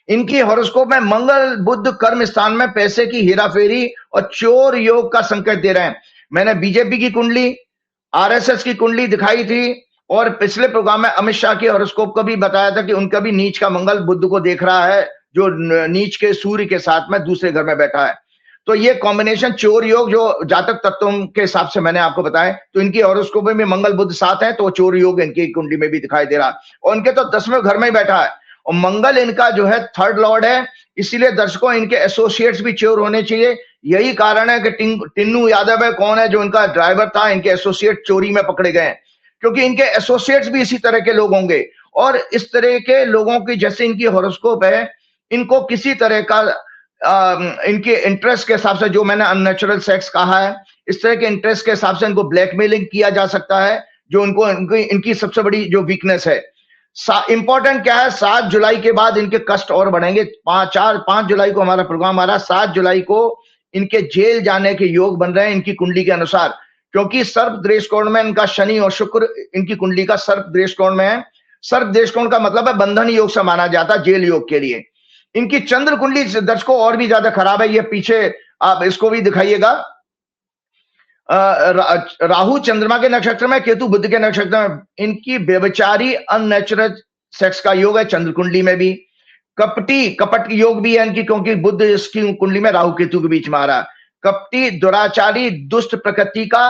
इनकी हॉरोस्कोप में मंगल बुध कर्म स्थान में पैसे की हेराफेरी और चोर योग का संकेत दे रहे हैं। मैंने बीजेपी की कुंडली, आरएसएस की कुंडली दिखाई थी, और पिछले प्रोग्राम में अमित शाह की हॉरोस्कोप को भी बताया था कि उनका भी नीच का मंगल बुध को देख रहा है, जो नीच के सूर्य के साथ में दूसरे घर में बैठा है। तो ये कॉम्बिनेशन चोर योग, जो जातक तत्वों के हिसाब से मैंने आपको बताया, तो इनकी हॉरोस्कोप में मंगल बुध साथ है, तो चोर योग इनकी कुंडली में भी दिखाई दे रहा है। और इनके तो 10वें घर में ही बैठा है, और मंगल इनका जो है 3rd लॉर्ड है। इसीलिए दर्शकों इनके एसोसिएट्स भी चोर होने चाहिए। यही कारण है कि टिन्नू यादव है, कौन है जो इनका ड्राइवर था, इनके एसोसिएट चोरी में पकड़े गए, क्योंकि इनके एसोसिएट्स भी इसी तरह के लोग होंगे। और इस तरह के लोगों की जैसे इनकी हॉरोस्कोप है, इनको किसी तरह का इनके इंटरेस्ट के हिसाब से, जो मैंने अननेचुरल सेक्स कहा है, इस तरह के इंटरेस्ट के हिसाब से इनको ब्लैकमेलिंग किया जा सकता है, जो इनकी सबसे बड़ी जो वीकनेस है। इंपॉर्टेंट क्या है, 7 जुलाई के बाद इनके कष्ट और बढ़ेंगे। 5 जुलाई को हमारा प्रोग्राम आ रहा है, 7 जुलाई को इनके जेल जाने के योग बन रहे हैं इनकी कुंडली के अनुसार, क्योंकि सर्प दृष्टिकोण में इनका शनि और शुक्र इनकी कुंडली का सर्प दृष्टिकोण में है। सर्प दृष्टिकोण का मतलब है बंधन योग से माना जाता है, जेल योग के लिए। इनकी चंद्र कुंडली दर्शकों और भी ज्यादा खराब है। ये पीछे आप इसको भी दिखाइएगा। राहु चंद्रमा के नक्षत्र में, केतु बुध के नक्षत्र में। इनकी व्यभिचारी अननेचुरल सेक्स का योग है चंद्र कुंडली में भी। कपट योग भी है इनकी, क्योंकि बुध इसकी कुंडली में राहु केतु के बीच में आ रहा है। कपटी, दुराचारी, दुष्ट प्रकृति का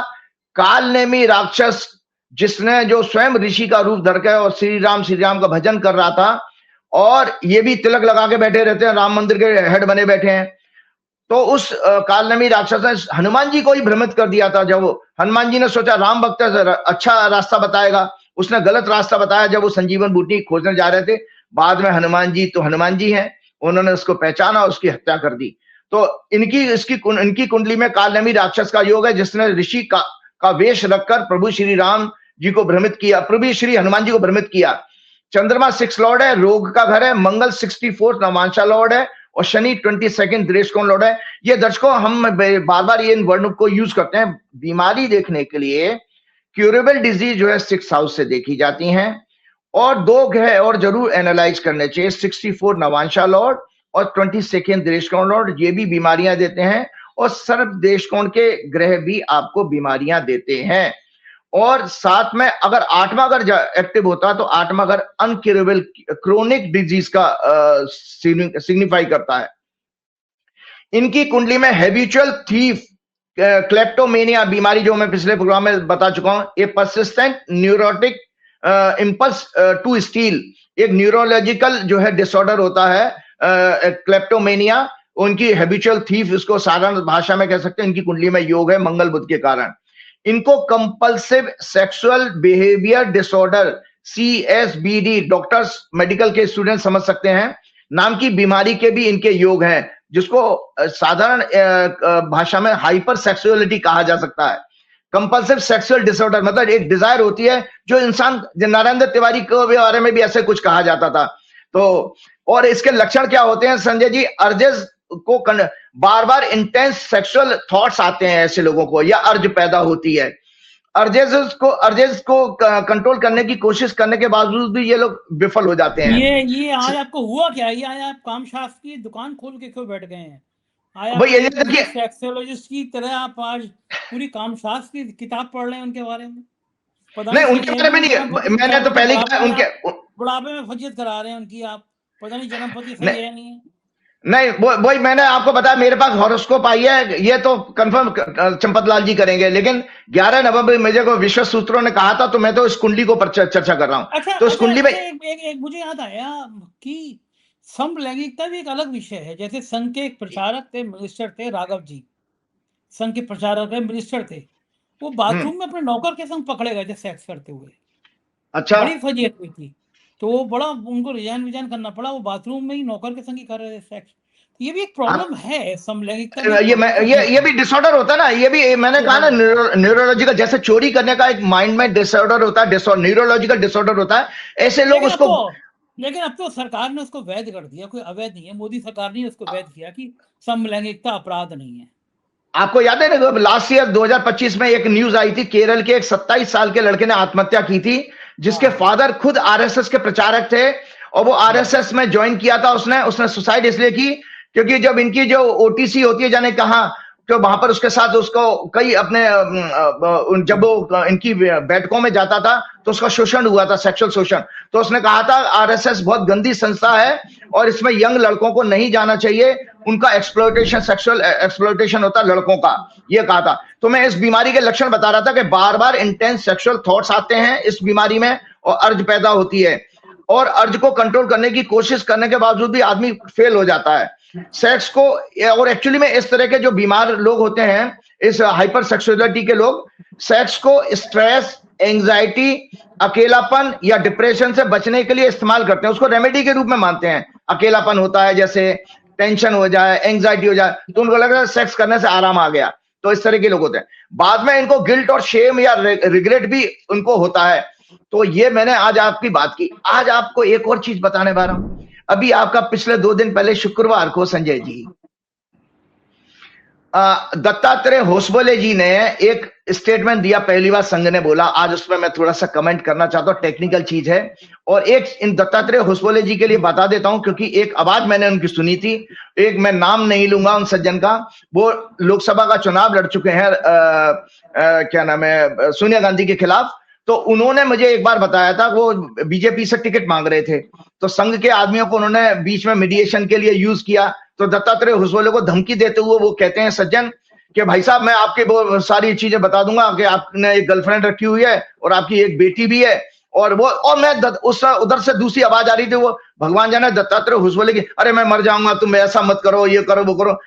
कालनेमी राक्षस, जिसने जो स्वयं ऋषि का रूप धर के और श्री राम का भजन कर रहा था, और ये भी तिलक लगा के बैठे रहते हैं, राम मंदिर के हेड बने बैठे हैं। तो उस कालनेमी राक्षस ने हनुमान जी को ही भ्रमित कर दिया था। जब हनुमान जी ने सोचा राम भक्त अच्छा रास्ता बताएगा, उसने गलत रास्ता बताया। जब वो संजीवन बूटी खोजने जा रहे थे, बाद में हनुमान जी हैं, उन्होंने उसको पहचाना, उसकी हत्या कर दी। तो इनकी कुंडली में कालनेमी राक्षस का योग है, जिसने ऋषि का वेश रखकर प्रभु श्री राम जी को भ्रमित किया, प्रभु श्री हनुमान जी को भ्रमित किया। चंद्रमा 6 लॉर्ड है, रोग का घर है। मंगल 64 नवांशा लॉर्ड है, और शनि 22 दृष्टिकोण लॉर्ड है। ये दर्शकों हम बार बार ये वर्ड को यूज करते हैं बीमारी देखने के लिए। क्यूरेबल डिजीज जो है 6th हाउस से देखी जाती हैं, और 2 ग्रह और जरूर एनालाइज करने चाहिए, 64 नवांशा लॉर्ड और 22 दृष्टिकोण लॉर्ड। ये भी बीमारियां देते हैं, और सर्प दृष्टिकोण के ग्रह भी आपको बीमारियां देते हैं। और साथ में अगर 8वां घर एक्टिव होता है, तो 8वां घर अनक्यूरेबल क्रोनिक डिजीज का सिग्निफाई करता है। इनकी कुंडली में हैबिचुअल थीफ, क्लेप्टोमेनिया बीमारी, जो मैं पिछले प्रोग्राम में बता चुका हूं, ये persistent neurotic impulse to steal, एक न्यूरोलॉजिकल जो है डिसऑर्डर होता है क्लेप्टोमेनिया। उनकी हैबिचुअल थीफ, इसको साधारण भाषा में कह सकते हैं, इनकी कुंडली में योग है मंगल बुध के कारण। इनको compulsive sexual behaviour disorder CSBD, doctors medical के स्टूडेंट समझ सकते हैं, नाम की बीमारी के भी इनके योग हैं, जिसको साधारण भाषा में हाइपर सेक्सुअलिटी कहा जा सकता है। कंपल्सिव सेक्सुअल डिसऑर्डर मतलब एक डिजायर होती है जो इंसान, नारायण दत्त तिवारी के बारे में भी ऐसे कुछ कहा जाता था। तो और इसके लक्षण क्या होते हैं संजय जी? अर्जेस को बार बार इंटेंस सेक्सुअल थॉट्स आते हैं ऐसे लोगों को, या अर्ज पैदा होती है। अर्जेस को कंट्रोल करने की कोशिश करने के बावजूद भी ये लोग विफल हो जाते हैं। ये आज आपको हुआ क्या? ये आज आप कामशास्त्र की दुकान खोल के क्यों बैठ गए हैं? भाई ये देखिए, सेक्सोलॉजिस्ट की तरह आप आज पूरी कामशास्त्र की किताब पढ़ रहे हैं उनके बारे में। पता नहीं उनके बारे में नहीं, मैंने तो पहले कहा उनके बुढ़ापे में फजीयत करा रहे हैं उनकी आप, पता नहीं जन्मपति सही है नहीं है। नहीं वही मैंने आपको बताया, मेरे पास हॉरोस्कोप आई है, ये तो कंफर्म चंपतलाल जी करेंगे, लेकिन 11 नवंबर मुझे को विश्व सूत्रों ने कहा था, तो मैं तो इस कुंडली को पर चर्चा कर रहा हूँ। अच्छा, तो इस कुंडली में एक मुझे याद आया कि समलैंगिकता भी एक अलग विषय है। जैसे संघ के एक प्रचारक थे, मिनिस्टर थे, राघव जी, संघ के प्रचारक थे, मिनिस्टर थे। वो बाथरूम में अपने नौकर के संग पकड़े गए थे सेक्स करते हुए। अच्छा, बड़ी फजीयत हुई थी, तो वो बड़ा उनको रिजाइन करना पड़ा। वो बाथरूम में ही नौकर के संग ही कर रहे थे सेक्स। ये भी एक प्रॉब्लम है समलैंगिकता। ये भी डिसऑर्डर होता है ना, ये भी मैंने कहा ना, न्यूरोलॉजिकल, जैसे चोरी करने का एक माइंड में डिसऑर्डर होता है, न्यूरोलॉजिकल डिसऑर्डर होता है, ऐसे लोग उसको। लेकिन अब तो सरकार ने उसको वैध कर दिया, कोई अवैध नहीं है। मोदी सरकार ने उसको वैध किया कि समलैंगिकता अपराध नहीं है। आपको याद है ना, लास्ट ईयर 2025 में एक न्यूज आई थी, केरल के एक 27 साल के लड़के ने आत्महत्या की थी, जिसके फादर खुद आरएसएस के प्रचारक थे, और वो आरएसएस में ज्वाइन किया था उसने सुसाइड इसलिए की क्योंकि जब इनकी जो ओटीसी होती है, जाने कहां, तो वहां पर उसके साथ उसको कई अपने जब वो इनकी बैठकों में जाता था तो उसका शोषण हुआ था, सेक्सुअल शोषण। तो उसने कहा था आरएसएस बहुत गंदी संस्था है और इसमें यंग लड़कों को नहीं जाना चाहिए, उनका एक्सप्लॉयटेशन, सेक्सुअल एक्सप्लॉयटेशन होता है लड़कों का, ये कहा था। तो मैं इस बीमारी के लक्षण बता रहा था कि बार बार इंटेंस सेक्सुअल थॉट्स आते हैं इस बीमारी में, और अर्ज पैदा होती है, और अर्ज को कंट्रोल करने की कोशिश करने के बावजूद भी आदमी फेल हो जाता है सेक्स को। और एक्चुअली में इस तरह के जो बीमार लोग होते हैं, इस हाइपर सेक्सुअलिटी के लोग, सेक्स को स्ट्रेस, एंजाइटी, अकेलापन या डिप्रेशन से बचने के लिए इस्तेमाल करते हैं, उसको रेमेडी के रूप में मानते हैं। अकेलापन होता है, जैसे टेंशन हो जाए, एंजाइटी हो जाए, तो उनको लगता है सेक्स करने से आराम आ गया, तो इस तरह के लोग होते हैं। बाद में इनको गिल्ट और शेम या रिग्रेट भी उनको होता है। तो ये मैंने आज आपकी बात की। आज आपको एक और चीज बताने वाला हूं। अभी आपका पिछले 2 दिन पहले शुक्रवार को संजय जी, दत्तात्रेय होसबोले जी ने एक स्टेटमेंट दिया, पहली बार संघ ने बोला। आज उसमें मैं थोड़ा सा कमेंट करना चाहता हूं, टेक्निकल चीज है, और एक इन दत्तात्रेय होसबोले जी के लिए बता देता हूं, क्योंकि एक आवाज मैंने उनकी सुनी थी। एक मैं नाम नहीं लूंगा उन सज्जन का, वो लोकसभा का चुनाव लड़ चुके हैं, क्या नाम है, सोनिया गांधी के खिलाफ। तो उन्होंने मुझे एक बार बताया था, वो बीजेपी से टिकट मांग रहे थे, तो संघ के आदमियों को उन्होंने बीच में मीडिएशन के लिए यूज किया। तो दत्तात्रेय होसबोले को धमकी देते हुए वो कहते हैं, सज्जन, कि भाई साहब मैं आपके वो सारी चीजें बता दूंगा कि आपने एक गर्लफ्रेंड रखी हुई है और आपकी एक बेटी भी है, और वो, और मैं उधर से दूसरी आवाज आ रही थी, वो भगवान जाने दत्तात्रेय होसबोले की, अरे मैं मर जाऊंगा, तुम ऐसा मत करो, ये करो, वो करो।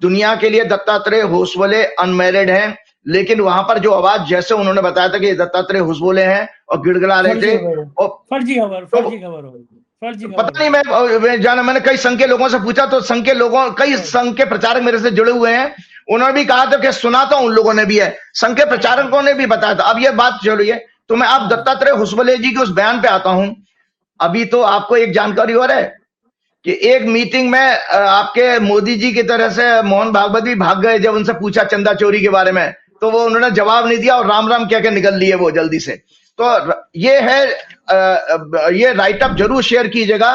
दुनिया के लिए दत्तात्रेय होसबोले अनमैरिड हैं, लेकिन वहां पर जो आवाज जैसे उन्होंने बताया था कि दत्तात्रेय होसबोले हैं और गिड़गिड़ा रहे थे, फर्जी खबर पता नहीं, मैं जाना, मैंने कई संघ के लोगों से पूछा, तो संघ के लोगों, कई संघ के प्रचारक मेरे से जुड़े हुए हैं, उन्होंने भी कहा था कि सुना था, उन लोगों ने भी है, संघ के प्रचारकों ने भी बताया था। अब ये बात चलो, ये तो मैं आप दत्तात्रेय होसबोले जी के उस बयान पे आता हूं। अभी तो आपको एक जानकारी और है कि एक मीटिंग में आपके मोदी जी की तरह से मोहन भागवत भी भाग गए, जब उनसे पूछा चंदा चोरी के बारे में, तो वो उन्होंने जवाब नहीं दिया और राम राम कह के निकल लिए वो जल्दी से। तो ये है, ये राइट अप जरूर शेयर कीजिएगा।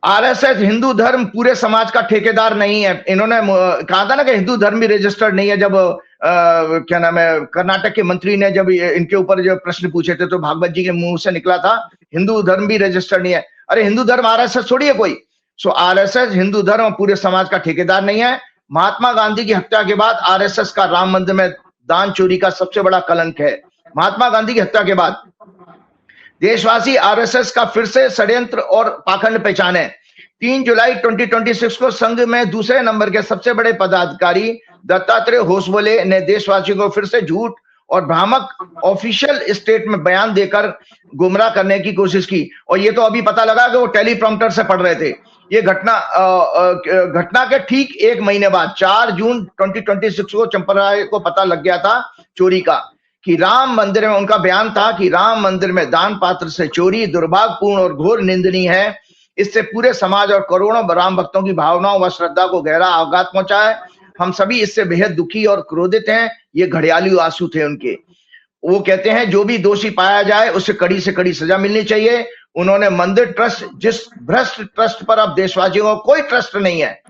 आरएसएस हिंदू धर्म पूरे समाज का ठेकेदार नहीं है। इन्होंने कहा था ना कि हिंदू धर्म भी रजिस्टर्ड नहीं है, जब क्या नाम है, कर्नाटक के मंत्री ने जब इनके ऊपर जो प्रश्न पूछे थे, तो भागवत जी के मुंह से निकला था हिंदू धर्म भी रजिस्टर्ड नहीं है। अरे हिंदू धर्म आरएसएस थोड़ी है कोई। सो आरएसएस हिंदू धर्म पूरे समाज का ठेकेदार नहीं है। महात्मा गांधी की हत्या के बाद आरएसएस का राम मंदिर में दान चोरी का सबसे बड़ा कलंक है। महात्मा गांधी की हत्या के बाद देशवासी आरएसएस का फिर से षड्यंत्र और पाखंड पहचाने। 3 जुलाई 2026 को संघ में दूसरे नंबर के सबसे बड़े पदाधिकारी दत्तात्रेय होसबोले ने देशवासियों को फिर से झूठ और भ्रामक ऑफिशियल स्टेट में बयान देकर गुमराह करने की कोशिश की। और ये तो अभी पता लगा कि वो टेलीप्रॉम्प्टर से पढ़ रहे थे। ये घटना के ठीक एक महीने बाद 4 जून 2026 को चंपत राय को पता लग गया था चोरी का, कि राम मंदिर में, उनका बयान था कि राम मंदिर में दान पात्र से चोरी दुर्भाग्यपूर्ण और घोर निंदनीय है। इससे पूरे समाज और करोड़ों राम भक्तों की भावनाओं व श्रद्धा को गहरा आघात पहुंचा है। हम सभी इससे बेहद दुखी और क्रोधित हैं। ये घड़ियाली आंसू थे उनके। वो कहते हैं जो भी दोषी पाया जाए उसे कड़ी से कड़ी सजा मिलनी चाहिए। उन्होंने मंदिर ट्रस्ट, जिस भ्रष्ट ट्रस्ट पर अब देशवासियों को कोई ट्रस्ट नहीं है,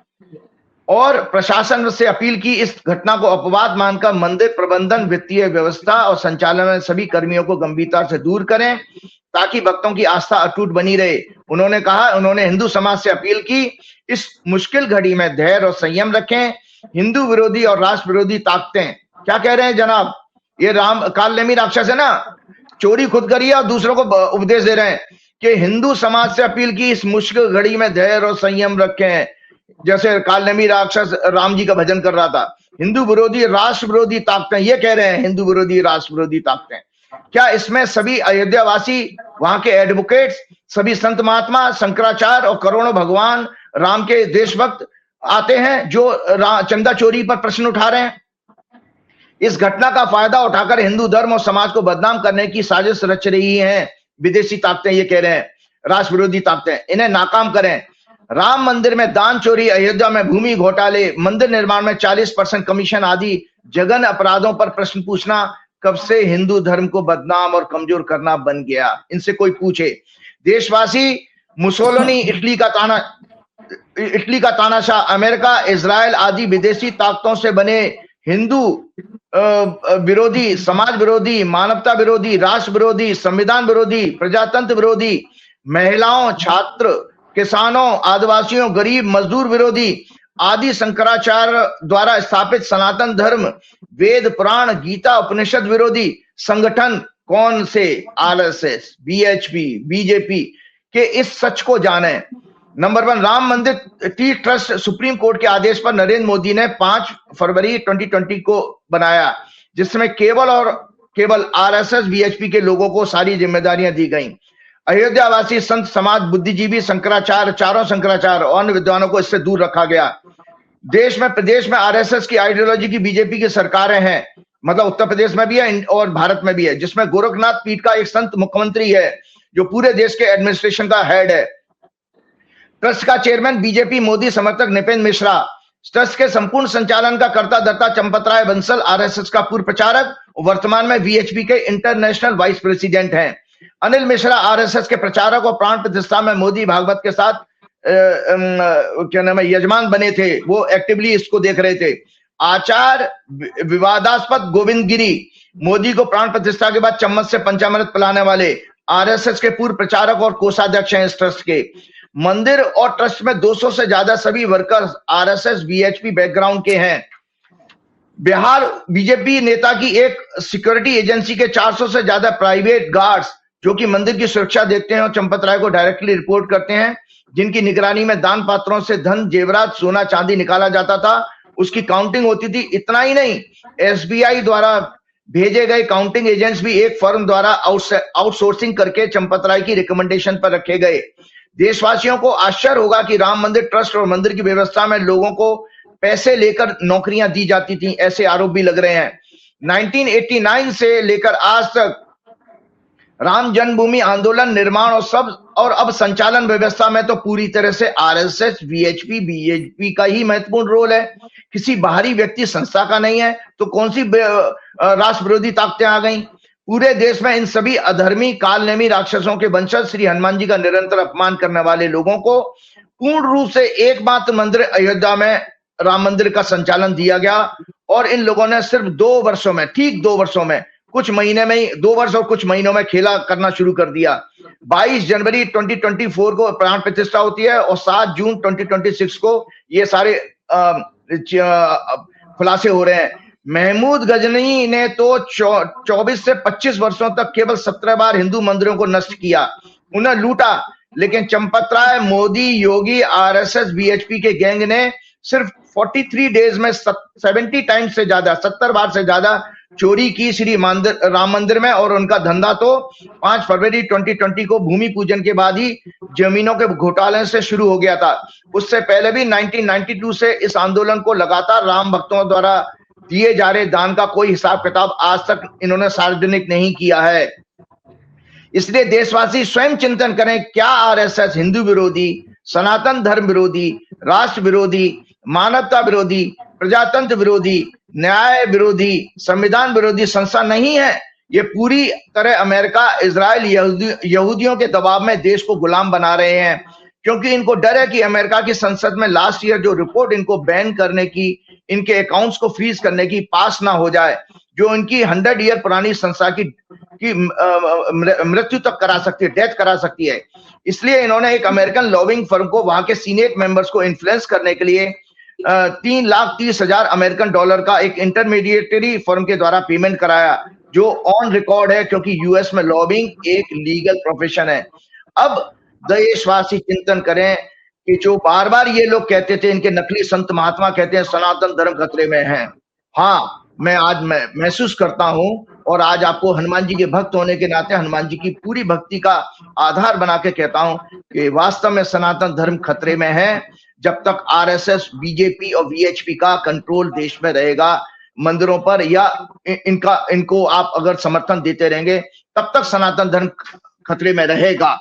और प्रशासन से अपील की इस घटना को अपवाद मानकर मंदिर प्रबंधन, वित्तीय व्यवस्था और संचालन में सभी कर्मियों को गंभीरता से दूर करें ताकि भक्तों की आस्था अटूट बनी रहे। उन्होंने कहा, उन्होंने हिंदू समाज से अपील की इस मुश्किल घड़ी में धैर्य और संयम रखें। हिंदू विरोधी और राष्ट्र विरोधी ताकतें क्या कह रहे हैं जनाब, ये राम कालनेमी राक्षस है ना, चोरी खुद करी है और दूसरों को उपदेश दे रहे हैं कि हिंदू समाज से अपील की इस मुश्किल घड़ी में धैर्य और संयम रखें। जैसे कालनेमी राक्षस राम जी का भजन कर रहा था। हिंदू विरोधी राष्ट्र विरोधी ताकतें, ये कह रहे हैं हिंदू विरोधी राष्ट्र विरोधी ताकतें। क्या इसमें सभी अयोध्यावासी, वहां के एडवोकेट्स, सभी संत महात्मा, शंकराचार्य और करोड़ों भगवान राम के देशभक्त आते हैं जो चंदा चोरी पर प्रश्न उठा रहे हैं? इस घटना का फायदा उठाकर हिंदू धर्म और समाज को बदनाम करने की साजिश रच रही हैं विदेशी ताकतें, ये कह रहे हैं राष्ट्र विरोधी ताकतें। इन्हें नाकाम करें। राम मंदिर में दान चोरी, अयोध्या में भूमि घोटाले, मंदिर निर्माण में 40% कमीशन आदि जघन्य अपराधों पर प्रश्न पूछना कब से हिंदू धर्म को बदनाम और कमजोर करना बन गया? इनसे कोई पूछे। देशवासी मुसोलिनी, इटली का तानाशाह, अमेरिका, इजराइल आदि विदेशी ताकतों से बने हिंदू विरोधी, समाज विरोधी, मानवता विरोधी, राष्ट्र विरोधी, संविधान विरोधी, प्रजातंत्र विरोधी, महिलाओं, छात्र, किसानों, आदिवासियों, गरीब, मजदूर विरोधी आदि शंकराचार्य द्वारा स्थापित सनातन धर्म, वेद, पुराण, गीता, उपनिषद विरोधी संगठन कौन से आरएसएस, बीएचपी, बीजेपी के इस सच को जाने। नंबर 1, राम मंदिर टी ट्रस्ट सुप्रीम कोर्ट के आदेश पर नरेंद्र मोदी ने 5 फरवरी 2020 को बनाया, जिसमें केवल आरएसएस, बीएचपी के लोगों को सारी जिम्मेदारियां दी गई। अयोध्यावासी, संत समाज, बुद्धिजीवी, शंकराचार्य, चारों शंकराचार्य और अन्य विद्वानों को इससे दूर रखा गया। प्रदेश में आरएसएस की आइडियोलॉजी की बीजेपी की सरकारें हैं, मतलब उत्तर प्रदेश में भी है और भारत में भी है, जिसमें गोरखनाथ पीठ का एक संत मुख्यमंत्री है जो पूरे देश के एडमिनिस्ट्रेशन का हेड है। ट्रस्ट का चेयरमैन बीजेपी मोदी समर्थक नृपेंद्र मिश्रा, ट्रस्ट के संपूर्ण संचालन का कर्ता धर्ता चंपत राय बंसल आरएसएस का पूर्व प्रचारक, वर्तमान में वीएचपी के इंटरनेशनल वाइस प्रेसिडेंट हैं। अनिल मिश्रा आरएसएस के प्रचारक और प्राण प्रतिष्ठा में मोदी भागवत के साथ क्या नाम है, यजमान बने थे, वो एक्टिवली इसको देख रहे थे। आचार्य विवादास्पद गोविंद गिरी, मोदी को प्राण प्रतिष्ठा के बाद चम्मच से पंचामृत पिलाने वाले, आरएसएस के पूर्व प्रचारक और कोषाध्यक्ष हैं इस ट्रस्ट के। मंदिर और ट्रस्ट में 200 से ज्यादा सभी वर्कर्स आरएसएस बीएचपी बैकग्राउंड के हैं। बिहार बीजेपी नेता की एक सिक्योरिटी एजेंसी के 400 से ज्यादा प्राइवेट गार्ड्स जो कि मंदिर की सुरक्षा देखते हैं और चंपत राय को डायरेक्टली रिपोर्ट करते हैं, जिनकी निगरानी में दान पात्रों से धन, जेवरात, सोना, चांदी निकाला जाता था, उसकी काउंटिंग होती थी। इतना ही नहीं, एसबीआई द्वारा भेजे गए काउंटिंग एजेंट्स भी एक फर्म द्वारा आउटसोर्सिंग करके चंपत राय की रिकमेंडेशन पर रखे गए। देशवासियों को आश्चर्य होगा कि राम मंदिर ट्रस्ट और मंदिर की व्यवस्था में लोगों को पैसे लेकर नौकरियां दी जाती थी, ऐसे आरोप भी लग रहे हैं। 1989 से लेकर आज तक राम जन्मभूमि आंदोलन, निर्माण और अब संचालन व्यवस्था में तो पूरी तरह से आरएसएस, वीएचपी, बीजेपी का ही महत्वपूर्ण रोल है। किसी बाहरी व्यक्ति संस्था का नहीं है, तो कौन सी राष्ट्र विरोधी ताकतें आ गई? पूरे देश में इन सभी अधर्मी कालनेमी राक्षसों के वंशज श्री हनुमान जी का निरंतर अपमान करने वाले लोगों को पूर्ण रूप से एकमात्र मंदिर अयोध्या में राम मंदिर का संचालन दिया गया, और इन लोगों ने सिर्फ 2 वर्षों में, ठीक 2 वर्षों में, कुछ महीने में ही 2 वर्ष और कुछ महीनों में खेला करना शुरू कर दिया। 22 जनवरी 2024 को प्राण प्रतिष्ठा होती है और 7 जून 2026 को ये सारे खुलासे हो रहे हैं। महमूद गजनी ने तो 24 से 25 वर्षों तक केवल 17 बार हिंदू मंदिरों को नष्ट किया, उन्हें लूटा, लेकिन चंपत राय, मोदी, योगी, आरएसएस, बीएचपी के गैंग ने सिर्फ 43 डेज में 70 टाइम्स से ज्यादा, 70 बार से ज्यादा चोरी की श्री राम मंदिर में, और उनका धंधा तो 5 फरवरी 2020 को भूमि पूजन के बाद ही जमीनों के घोटाले से शुरू हो गया था। उससे पहले भी 1992 से इस आंदोलन को लगातार राम भक्तों द्वारा दिए जा रहे दान का कोई हिसाब किताब आज तक इन्होंने सार्वजनिक नहीं किया है। इसलिए देशवासी स्वयं चिंतन करें, क्या आरएसएस हिंदू विरोधी, सनातन धर्म विरोधी, राष्ट्र विरोधी, मानवता विरोधी, प्रजातंत्र विरोधी, न्याय विरोधी, संविधान विरोधी संस्था नहीं है? ये पूरी तरह अमेरिका, इजराइल, यहूदियों के दबाव में देश को गुलाम बना रहे हैं, क्योंकि इनको डर है कि अमेरिका की संसद में लास्ट ईयर जो रिपोर्ट इनको बैन करने की, इनके अकाउंट्स को फ्रीज करने की पास ना हो जाए, जो इनकी 100 ईयर पुरानी संस्था की मृत्यु तक करा सकती है, डेथ करा सकती है। इसलिए इन्होंने एक अमेरिकन लॉबिंग फर्म को वहां के सीनेट मेंबर्स को इन्फ्लुएंस करने के लिए $3,30,000 अमेरिकन डॉलर का एक इंटरमीडिएटरी फर्म के द्वारा पेमेंट कराया, जो ऑन रिकॉर्ड है, क्योंकि यूएस में लॉबिंग एक लीगल प्रोफेशन है। अब देशवासी चिंतन करें कि जो बार बार ये लोग कहते थे, इनके नकली संत महात्मा कहते हैं सनातन धर्म खतरे में है। हाँ, मैं आज महसूस करता हूं, और आज आपको हनुमान जी के भक्त होने के नाते हनुमान जी की पूरी भक्ति का आधार बना के कहता हूं कि वास्तव में सनातन धर्म खतरे में है। जब तक आरएसएस, बीजेपी और वीएचपी का कंट्रोल देश में रहेगा मंदिरों पर, या इनको आप अगर समर्थन देते रहेंगे, तब तक सनातन धर्म खतरे में रहेगा।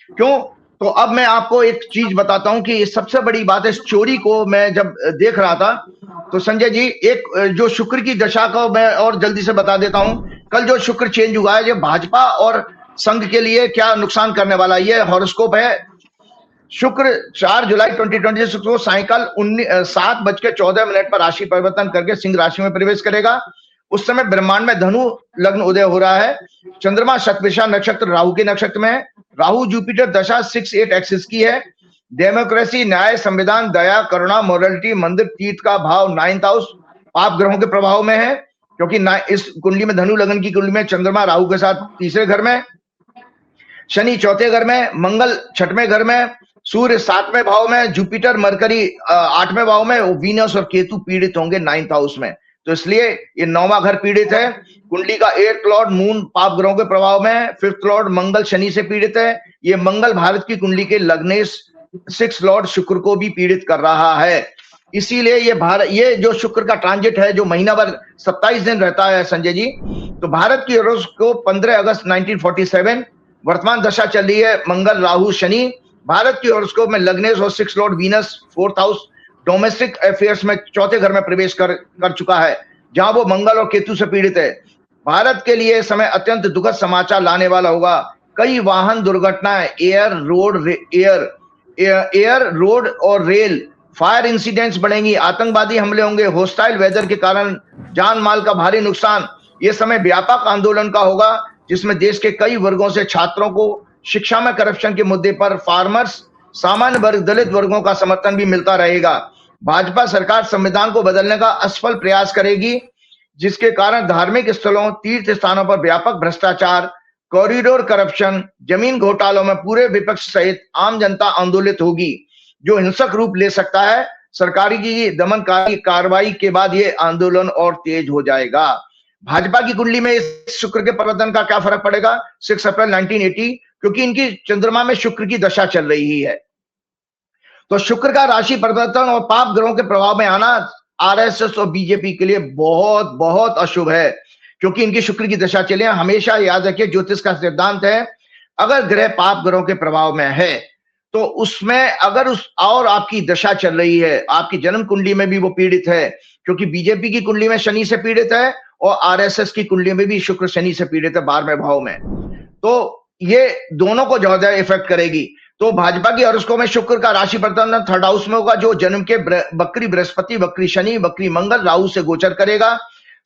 क्यों? तो अब मैं आपको एक चीज बताता हूं कि सबसे बड़ी बात है, इस चोरी को मैं जब देख रहा था तो संजय जी, एक जो शुक्र की दशा को मैं और जल्दी से बता देता हूं। कल जो शुक्र चेंज हुआ है, ये भाजपा और संघ के लिए क्या नुकसान करने वाला है, ये हॉरोस्कोप है। शुक्र 4 जुलाई 2026 को सायंकाल 7:14 पर राशि परिवर्तन करके सिंह राशि में प्रवेश करेगा। उस समय ब्रह्मांड में धनु लग्न उदय हो रहा है। चंद्रमा शतभिषा नक्षत्र राहु के नक्षत्र में है। राहु जुपिटर दशा 6-8 एक्सिस की है। डेमोक्रेसी, न्याय, संविधान, दया, करुणा, मोरालिटी, मंदिर, तीर्थ का भाव 9th हाउस पाप ग्रहों के प्रभाव में है, क्योंकि इस कुंडली में, धनु लग्न की कुंडली में चंद्रमा राहु के साथ 3रे घर में, शनि 4थे घर में, मंगल 6वें घर में, सूर्य 7वें भाव में, जुपिटर मरकरी 8वें भाव में, वीनस और केतु पीड़ित होंगे 9th हाउस में। तो इसलिए ये 9वां घर पीड़ित है। कुंडली का 8th लॉर्ड मून पाप ग्रहों के प्रभाव में है। 5th लॉर्ड मंगल शनि से पीड़ित है। ये मंगल भारत की कुंडली के लग्नेश 6th लॉर्ड शुक्र को भी पीड़ित कर रहा है। इसीलिए ये जो शुक्र का ट्रांजिट है, जो महीना भर 27 दिन रहता है संजय जी, तो भारत की हॉरोस्कोप 15 अगस्त 1947 वर्तमान दशा चल रही है मंगल राहु शनि। भारत की हॉरोस्कोप में लग्नेश और 6th Lord Venus 4th house domestic affairs में 4थे घर में प्रवेश कर चुका है, जहां वो मंगल और केतु से पीड़ित है। भारत के लिए समय अत्यंत दुखद समाचार लाने वाला होगा। कई वाहन दुर्घटनाएं, एयर, रोड और रेल, फायर इंसिडेंट्स बढ़ेंगी, आतंकवादी हमले होंगे, होस्टाइल वेदर के कारण जान माल का भारी नुकसान। ये समय व्यापक आंदोलन का होगा, जिसमें देश के कई वर्गों से छात्रों को शिक्षा में करप्शन के मुद्दे पर, फार्मर्स, सामान्य वर्ग, दलित वर्गों का समर्थन भी मिलता रहेगा। भाजपा सरकार संविधान को बदलने का असफल प्रयास करेगी, जिसके कारण धार्मिक स्थलों, तीर्थ स्थानों पर व्यापक भ्रष्टाचार, कॉरिडोर करप्शन, जमीन घोटालों में पूरे विपक्ष सहित आम जनता आंदोलित होगी, जो हिंसक रूप ले सकता है। सरकारी की दमनकारी कार्रवाई के बाद ये आंदोलन और तेज हो जाएगा। भाजपा की कुंडली में इस शुक्र के परिवर्तन का क्या फर्क पड़ेगा 6 अप्रैल 1980, क्योंकि इनकी चंद्रमा में शुक्र की दशा चल रही है। तो शुक्र का राशि परिवर्तन और पाप ग्रहों के प्रभाव में आना आरएसएस और बीजेपी के लिए बहुत बहुत अशुभ है, क्योंकि इनकी शुक्र की दशा चले। हमेशा याद रखिए, ज्योतिष का सिद्धांत है, अगर ग्रह पाप ग्रहों के प्रभाव में है तो उसमें अगर और आपकी दशा चल रही है, आपकी जन्म कुंडली में भी वो पीड़ित है, क्योंकि बीजेपी की कुंडली में शनि से पीड़ित है और आरएसएस की कुंडली में भी शुक्र शनि से पीड़ित है 12वें भाव में, तो ये दोनों को ज्यादा इफेक्ट करेगी। तो भाजपा की हॉरोस्कोप में शुक्र का राशि परिवर्तन 3rd हाउस में होगा, जो जन्म के वक्री बृहस्पति, वक्री शनि, वक्री मंगल, राहु से गोचर करेगा।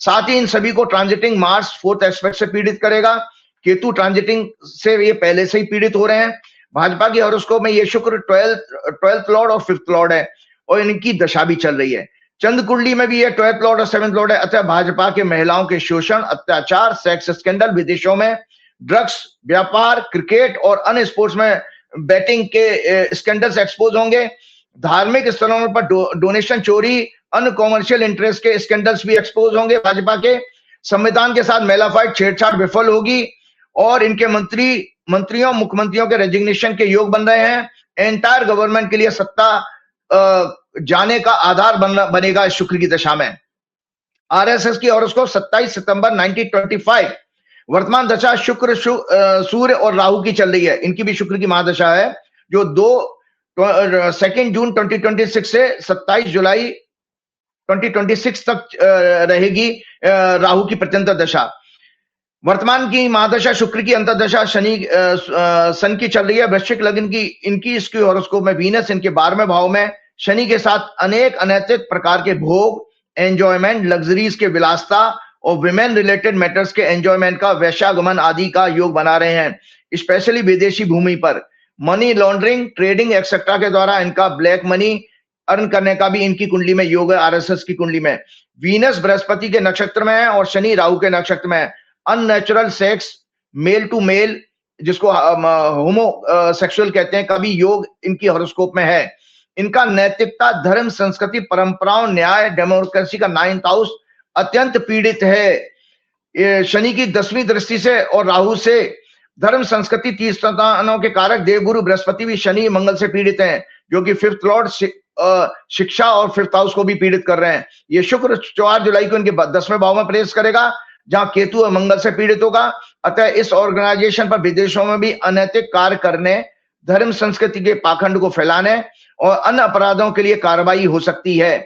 साथ ही इन सभी को ट्रांजिटिंग मार्स 4th एस्पेक्ट से पीड़ित करेगा। केतु ट्रांजिटिंग से ये पहले से ही पीड़ित हो रहे हैं। भाजपा की हॉरोस्कोप में ये शुक्र 12th लॉर्ड और 5th लॉर्ड है, और इनकी दशा भी चल रही है। चंद्र कुंडली में भी ये 12th लॉर्ड और 7th लॉर्ड है। अतः भाजपा के महिलाओं के शोषण, अत्याचार, सेक्स स्कैंडल, विदेशों में ड्रग्स, व्यापार, क्रिकेट और अन्य स्पोर्ट्स में बैटिंग के स्कैंडल्स एक्सपोज होंगे। धार्मिक स्थलों पर डोनेशन चोरी, अन्य कॉमर्शियल इंटरेस्ट के स्कैंडल्स भी एक्सपोज होंगे भाजपा के। संविधान के साथ मेलाफाइड छेड़छाड़ विफल होगी और इनके मंत्रियों मुख्यमंत्रियों के रेजिग्नेशन के योग बन रहे हैं। एंटायर गवर्नमेंट के लिए सत्ता जाने का आधार बनेगा इस शुक्र की दशा में। आरएसएस की हॉरोस्कोप 27 सितंबर 1925, वर्तमान दशा शुक्र सूर्य और राहु की चल रही है। इनकी भी शुक्र की महादशा है जो 2 जून 2026 से 27 जुलाई 2026 तक रहेगी राहु की प्रत्यंतर दशा। वर्तमान की महादशा शुक्र की अंतर्दशा सन की चल रही है। वृश्चिक लग्न की इनकी इसकी हॉरोस्कोप में वीनस इनके 12वें भाव में शनि के साथ अनेक अनैतिक प्रकार के भोग, एंजॉयमेंट, लग्जरीज के विलासता और विमेन रिलेटेड मैटर्स के एंजॉयमेंट का वैश्यागमन आदि का योग बना रहे हैं। स्पेशली विदेशी भूमि पर मनी लॉन्ड्रिंग, ट्रेडिंग एक्सेट्रा के द्वारा इनका ब्लैक मनी अर्न करने का भी इनकी कुंडली में योग है। आरएसएस की कुंडली में वीनस बृहस्पति के नक्षत्र में है और शनि राहु के नक्षत्र में है। Unnatural sex, male to male, जिसको होमो सेक्सुअल कहते हैं, का भी योग इनकी हॉरोस्कोप में है। इनका नैतिकता, धर्म, संस्कृति, परंपराओं, न्याय, डेमोक्रेसी का 9th हाउस अत्यंत पीड़ित है। शनि की 10वीं दृष्टि से और राहु से धर्म, संस्कृति, तीर्थस्थानों के कारक देवगुरु बृहस्पति भी शनि मंगल से पीड़ित हैं, जो कि 5th लॉर्ड शिक्षा और 5th हाउस को भी पीड़ित कर रहे हैं। ये शुक्र 4 जुलाई को इनके 10वें भाव में प्रवेश करेगा, जहां केतु और मंगल से पीड़ित होगा। अतः इस ऑर्गेनाइजेशन पर विदेशों में भी अनैतिक कार्य करने, धर्म संस्कृति के पाखंड को फैलाने और अन्य अपराधों के लिए कार्रवाई हो सकती है।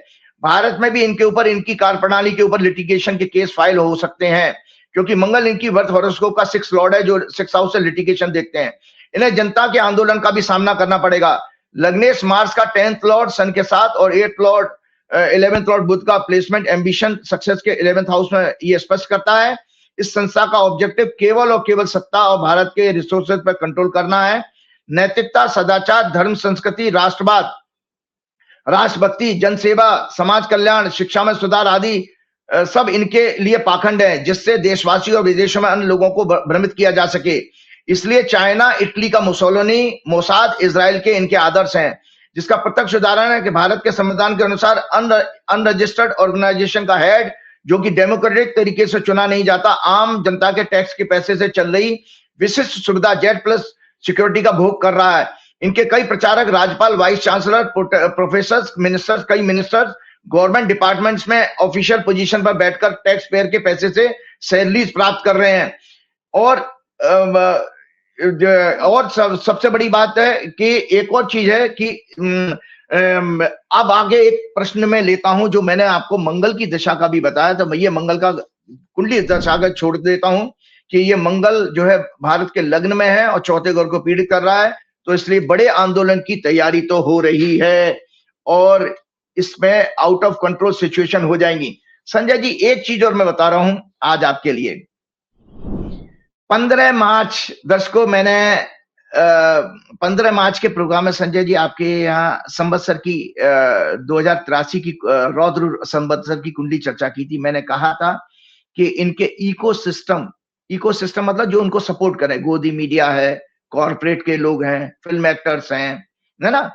भारत में भी इनके ऊपर, इनकी कार्यप्रणाली के ऊपर लिटिगेशन के केस फाइल हो सकते हैं, क्योंकि मंगल इनकी बर्थ हॉरोस्कोप का 6th लॉर्ड है, जो 6th हाउस से लिटिगेशन देखते हैं। इन्हें जनता के आंदोलन का भी सामना करना पड़ेगा। लग्नेश मार्स का 10th लॉर्ड सन के साथ और 8th लॉर्ड 11th लॉर्ड बुध का प्लेसमेंट एम्बिशन सक्सेस के 11th हाउस में ये स्पष्ट करता है। इस संस्था का ऑब्जेक्टिव केवल और केवल सत्ता और भारत के रिसोर्सेज पर कंट्रोल करना है। नैतिकता, सदाचार, धर्म, संस्कृति, राष्ट्रवाद, राष्ट्रभक्ति, जनसेवा, समाज कल्याण, शिक्षा में सुधार आदि सब इनके लिए पाखंड है, जिससे देशवासियों और विदेशों में अन्य लोगों को भ्रमित किया जा सके। इसलिए चाइना, इटली का मुसोलिनी, मोसाद, इजराइल के इनके आदर्श हैं, जिसका प्रत्यक्ष उदाहरण है कि भारत के संविधान के अनुसार अनरजिस्टर्ड ऑर्गेनाइजेशन का हेड, जो कि डेमोक्रेटिक तरीके से चुना नहीं जाता, आम जनता के टैक्स के पैसे से चल रही विशिष्ट सुविधा Z+ सिक्योरिटी का भोग कर रहा है। इनके कई प्रचारक राज्यपाल, वाइस चांसलर, प्रोफेसर, मिनिस्टर्स, कई मिनिस्टर्स गवर्नमेंट डिपार्टमेंट्स में ऑफिशियल पोजीशन पर बैठकर टैक्स पेयर के पैसे से सैलरीज प्राप्त कर रहे हैं। और सबसे बड़ी बात है कि एक और चीज है कि अब आगे एक प्रश्न में लेता हूं, जो मैंने आपको मंगल की दशा का भी बताया था। मैं ये मंगल का कुंडली दशा का छोड़ देता हूं कि ये मंगल जो है भारत के लग्न में है और 4थे घर को पीड़ित कर रहा है, तो इसलिए बड़े आंदोलन की तैयारी तो हो रही है और इसमें आउट ऑफ कंट्रोल सिचुएशन हो जाएंगी। संजय जी, एक चीज और मैं बता रहा हूं आज आपके लिए। 15 मार्च दर्शकों, मैंने 15 मार्च के प्रोग्राम में संजय जी आपके यहाँ संवत्सर की 2083 की रौद्र संवत्सर की कुंडली चर्चा की थी। मैंने कहा था कि इनके इकोसिस्टम मतलब जो उनको सपोर्ट करे, गोदी मीडिया है, कॉर्पोरेट के लोग हैं, फिल्म एक्टर्स हैं, है ना,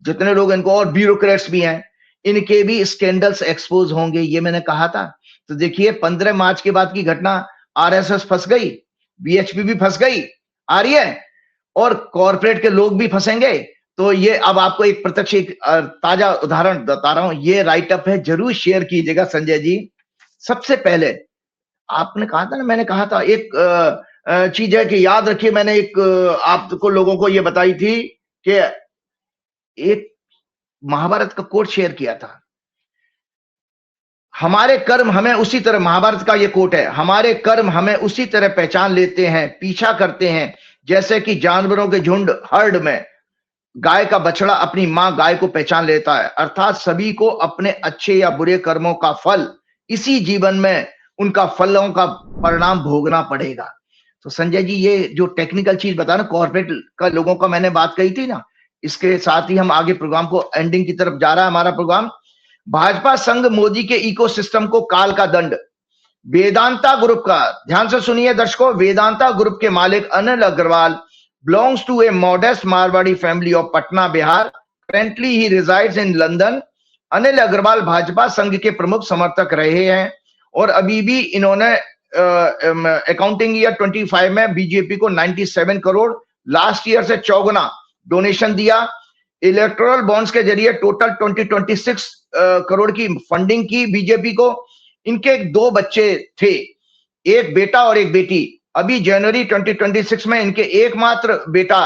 जितने लोग इनको, और ब्यूरोक्रेट्स भी हैं, इनके भी स्कैंडल्स एक्सपोज होंगे, ये मैंने कहा था। तो देखिए 15 मार्च के बाद की घटना, आरएसएस फंस गई, बीएचपी भी फंस गई आ रही है और कॉर्पोरेट के लोग भी फंसेंगे। तो ये अब आपको एक प्रत्यक्ष ताजा उदाहरण बता रहा हूं, ये राइटअप है, जरूर शेयर कीजिएगा संजय जी। सबसे पहले आपने कहा था ना, मैंने कहा था एक चीज है कि याद रखिए, मैंने एक आपको लोगों को ये बताई थी कि एक महाभारत का कोट शेयर किया था, हमारे कर्म हमें उसी तरह, महाभारत का ये कोट है, हमारे कर्म हमें उसी तरह पहचान लेते हैं, पीछा करते हैं, जैसे कि जानवरों के झुंड, हर्ड में गाय का बछड़ा अपनी मां गाय को पहचान लेता है। अर्थात सभी को अपने अच्छे या बुरे कर्मों का फल इसी जीवन में, उनका फलों का परिणाम भोगना पड़ेगा। तो संजय जी, ये जो टेक्निकल चीज बता ना, कॉर्पोरेट का लोगों का मैंने बात कही थी ना, इसके साथ ही हम आगे प्रोग्राम को एंडिंग की तरफ जा रहा है हमारा प्रोग्राम। भाजपा संघ मोदी के इकोसिस्टम को काल का दंड। वेदांता ग्रुप का, ध्यान से सुनिए दर्शकों, वेदांता ग्रुप के मालिक Anil Agarwal belongs to a modest Marwadi family of Patna, Bihar. Currently he resides in London. Anil Agarwal Bhajpa संघ के प्रमुख समर्थक रहे हैं और अभी भी इन्होंने अकाउंटिंग ईयर 25 में बीजेपी को 97 करोड़ लास्ट ईयर से चौगुना डोनेशन दिया। इलेक्टोरल बॉन्ड्स के जरिए टोटल 26 करोड़ की फंडिंग की बीजेपी को। इनके 2 बच्चे थे, एक बेटा और एक बेटी। अभी जनवरी 2026 में इनके एकमात्र बेटा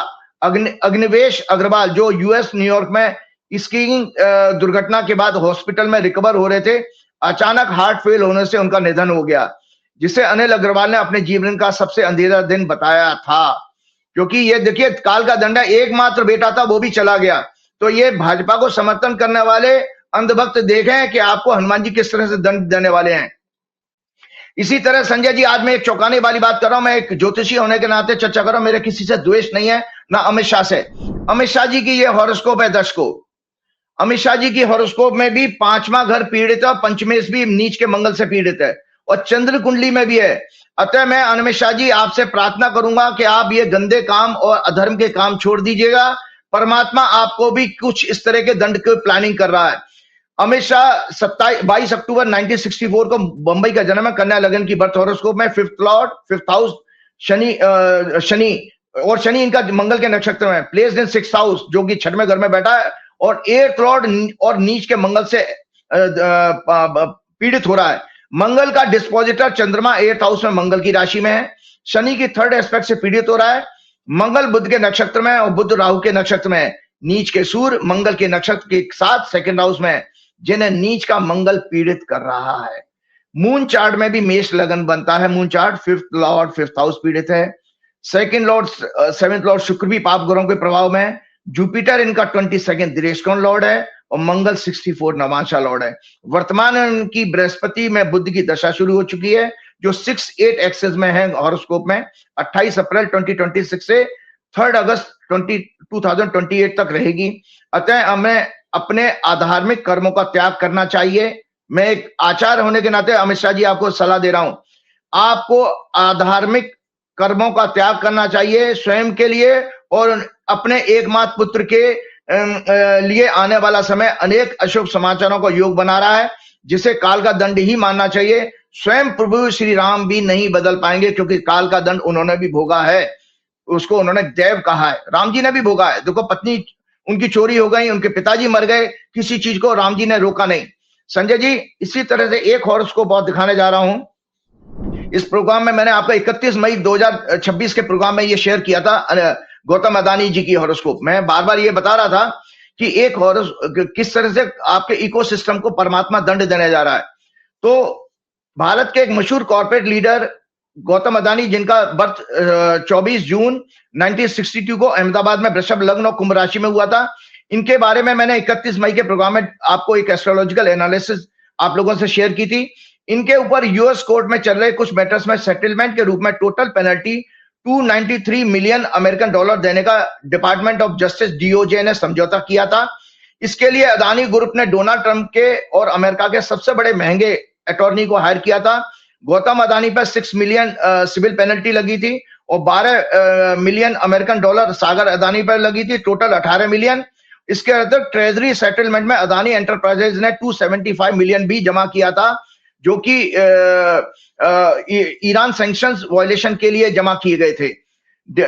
अग्निवेश अग्रवाल, जो यूएस न्यूयॉर्क में स्कीइंग दुर्घटना के बाद हॉस्पिटल में रिकवर हो रहे थे, अचानक हार्ट फेल होने से उनका निधन हो गया, जिसे अनिल अग्रवाल ने अपने जीवन का सबसे अंधेरा दिन बताया था। क्योंकि ये देखिए काल का दंड है, एकमात्र बेटा था वो भी चला गया। तो ये भाजपा को समर्थन करने वाले अंधभक्त देखें कि आपको हनुमान जी किस तरह से दंड देने वाले हैं। इसी तरह संजय जी, आज मैं एक चौंकाने वाली बात कर रहा हूं, मैं एक ज्योतिषी होने के नाते चर्चा कर रहा हूं, मेरे किसी से द्वेष नहीं है, ना अमित शाह से। अमित शाह जी की ये हॉरोस्कोप है दर्शकों। अमित शाह जी की हॉरोस्कोप में भी 5वां घर पीड़ित है, पंचमेश भी नीच के मंगल से पीड़ित है, और चंद्र कुंडली में भी है। अतः मैं अमित शाह जी आपसे प्रार्थना करूंगा कि आप ये गंदे काम और अधर्म के काम छोड़ दीजिएगा। परमात्मा आपको भी कुछ इस तरह के दंड की प्लानिंग कर रहा है। अमित शाह 22 अक्टूबर 1964 को मुंबई का जन्म है, कन्या लगन की बर्थ हॉरोस्कोप में 5th Lord 5th house Shani और शनि इनका मंगल के नक्षत्र में प्लेस्ड इन 6th हाउस, जो कि 6वें घर में बैठा है, और 8th लॉर्ड और नीच के मंगल से पीड़ित हो रहा है। मंगल का डिस्पोजिटर चंद्रमा 8th हाउस में मंगल की राशि में है। शनि की 3rd एस्पेक्ट से पीड़ित हो रहा है। मंगल बुध के नक्षत्र में और बुध राहु के नक्षत्र में। नीच के सूर्य मंगल के नक्षत्र के साथ 2nd हाउस में, जिन्हें नीच का मंगल पीड़ित कर रहा है। मून चार्ट में भी मेष लगन बनता है। Moon chart 5th Lord 5th house पीड़ित है। 2nd लॉर्ड 7th लॉर्ड शुक्र भी पाप ग्रहों के प्रभाव में है। जुपिटर इनका 22nd दृष्टिकोण लॉर्ड है, और मंगल 64 नवांशा लॉर्ड है। वर्तमान इनकी बृहस्पति में बुध की दशा शुरू हो चुकी है, जो 6-8 एक्सेस में है हॉरोस्कोप में। 28 अप्रैल 2026 से 3 अगस्त 2028 तक रहेगी। अतः हमें अपने आधार्मिक कर्मों का त्याग करना चाहिए। मैं एक आचार्य होने के नाते अमित शाह जी आपको सलाह दे रहा हूं, आपको आधार्मिक कर्मों का त्याग करना चाहिए स्वयं के लिए, और अपने एकमात्र पुत्र के लिए आने वाला समय अनेक अशुभ समाचारों का योग बना रहा है, जिसे काल का दंड ही मानना चाहिए। स्वयं प्रभु श्री राम भी नहीं बदल पाएंगे, क्योंकि काल का दंड उन्होंने भी भोगा है, उसको उन्होंने देव कहा है। राम जी ने भी भोगा है। देखो, पत्नी उनकी चोरी हो गई, उनके पिताजी मर गए, किसी चीज को राम जी ने रोका नहीं। संजय जी, इसी तरह से एक हॉरोस्कोप और दिखाने जा रहा हूं। इस प्रोग्राम में मैंने आपका 31 मई 2026 के प्रोग्राम में ये शेयर किया था, गौतम अदानी जी की हॉरोस्कोप। मैं बार बार ये बता रहा था कि एक किस तरह से आपके इकोसिस्टम को परमात्मा दंड देने जा रहा है। तो भारत के एक मशहूर कॉर्पोरेट लीडर गौतम अदानी, जिनका बर्थ 24 जून 1962 को अहमदाबाद में वृषभ लग्न और कुंभ राशि में हुआ था। इनके बारे में मैंने 31 मई के प्रोग्राम में आपको एक एस्ट्रोलॉजिकल एनालिसिस आप लोगों से शेयर की थी। इनके ऊपर यूएस कोर्ट में चल रहे कुछ मैटर्स में सेटलमेंट के रूप में टोटल पेनल्टी $293 मिलियन देने का डिपार्टमेंट ऑफ जस्टिस डीओजे ने समझौता किया था। इसके लिए अदानी ग्रुप ने डोनाल्ड ट्रंप के और अमेरिका के सबसे बड़े महंगे अटॉर्नी को हायर किया था। गौतम अदानी पर 6 मिलियन सिविल पेनल्टी लगी थी, और 12 मिलियन अमेरिकन डॉलर सागर अदानी पर लगी थी, टोटल 18 मिलियन। इसके अतिरिक्त ट्रेजरी सेटलमेंट में अदानी एंटरप्राइजेज ने 275 मिलियन भी जमा किया था, जो कि ईरान सैंक्शंस वायलेशन के लिए जमा किए गए थे।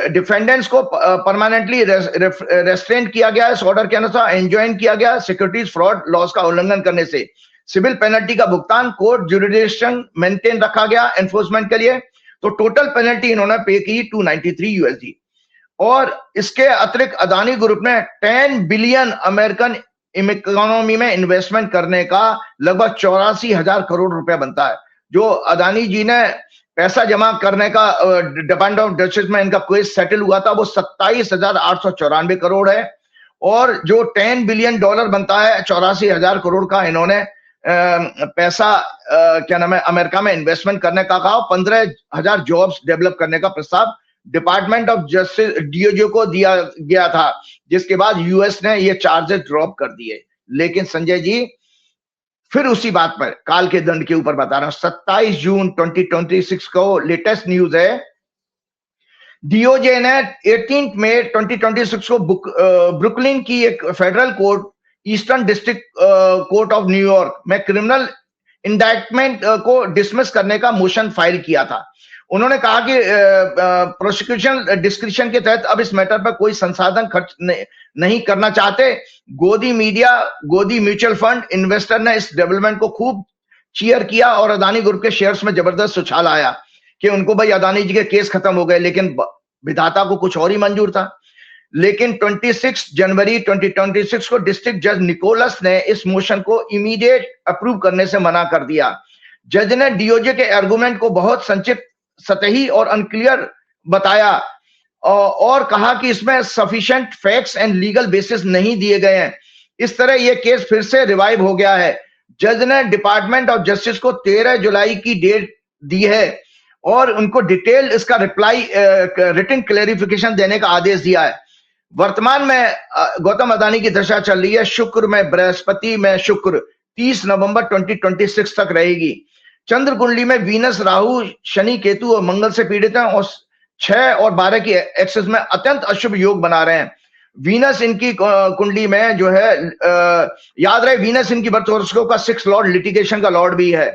डिफेंडेंट्स को परमानेंटली रेस्ट्रेंट किया गया इस ऑर्डर के अनुसार, एंजॉइन किया गया सिक्योरिटीज फ्रॉड लॉस का उल्लंघन करने से। सिविल पेनल्टी का भुगतान कोर्ट जुरिडिक्शन मेंटेन रखा गया एनफोर्समेंट के लिए। तो टोटल पेनल्टी इन्होंने पे की $293। और इसके अतिरिक्त अदानी ग्रुप ने 10 बिलियन अमेरिकन इकोनॉमी में इन्वेस्टमेंट करने का लगभग 84,000 करोड़ रुपया बनता है। जो अदानी जी ने पैसा जमा करने का डिपार्टमेंट ऑफ जस्टिस में इनका केस सेटल हुआ था, वो 27,894 करोड़ है। और जो $10 बिलियन बनता है, 84,000 करोड़ का इन्होंने पैसा क्या नाम है अमेरिका में इन्वेस्टमेंट करने का कहा। 15,000 जॉब्स डेवलप करने का प्रस्ताव डिपार्टमेंट ऑफ जस्टिस डीओजे को दिया गया था, जिसके बाद यूएस ने ये चार्जेस ड्रॉप कर दिए। लेकिन संजय जी, फिर उसी बात पर काल के दंड के ऊपर बता रहा हूं। 27 जून 2026 को लेटेस्ट न्यूज है, डीओजे ने 18 मई 2026 को ब्रुकलिन की एक federal court eastern district court of New York में क्रिमिनल इंडाइटमेंट को डिसमिस करने का मोशन फाइल किया था। उन्होंने कहा कि प्रोसिक्यूशन डिस्क्रिप्शन के तहत अब इस मैटर पर कोई संसाधन खर्च नहीं करना चाहते। गोदी मीडिया, गोदी म्यूचुअल फंड इन्वेस्टर ने इस डेवलपमेंट को खूब चीयर किया और अदानी ग्रुप के शेयर्स में जबरदस्त उछाल आया कि उनको भाई अदानी जी के केस खत्म हो गए, लेकिन विधाता को कुछ और ही मंजूर था। लेकिन 26 जनवरी 2026 को डिस्ट्रिक्ट जज निकोलस ने इस मोशन को इमीडिएट अप्रूव करने से मना कर दिया। जज ने डीओजे के आर्गुमेंट को बहुत संक्षिप्त, सतही और अनक्लियर बताया और कहा कि इसमें sufficient facts and legal basis नहीं दिए गए हैं। इस तरह यह केस फिर से रिवाइव हो गया है। जज ने डिपार्टमेंट ऑफ जस्टिस को 13 जुलाई की डेट दी है और उनको डिटेल इसका रिप्लाई रिटन क्लेरिफिकेशन देने का आदेश दिया है। वर्तमान में गौतम अदानी की दशा चल रही है शुक्र में बृहस्पति में शुक्र 30 नवंबर 2026 तक रहेगी। चंद्र कुंडली में वीनस, राहु, शनि, केतु और मंगल से पीड़ित हैं और 6 और 12 की एक्सिस में अत्यंत अशुभ योग बना रहे हैं। वीनस इनकी कुंडली में जो है याद रहे वीनस इनकी बर्थ हॉरोस्कोप का 6 लॉर्ड लिटिगेशन का लॉर्ड भी है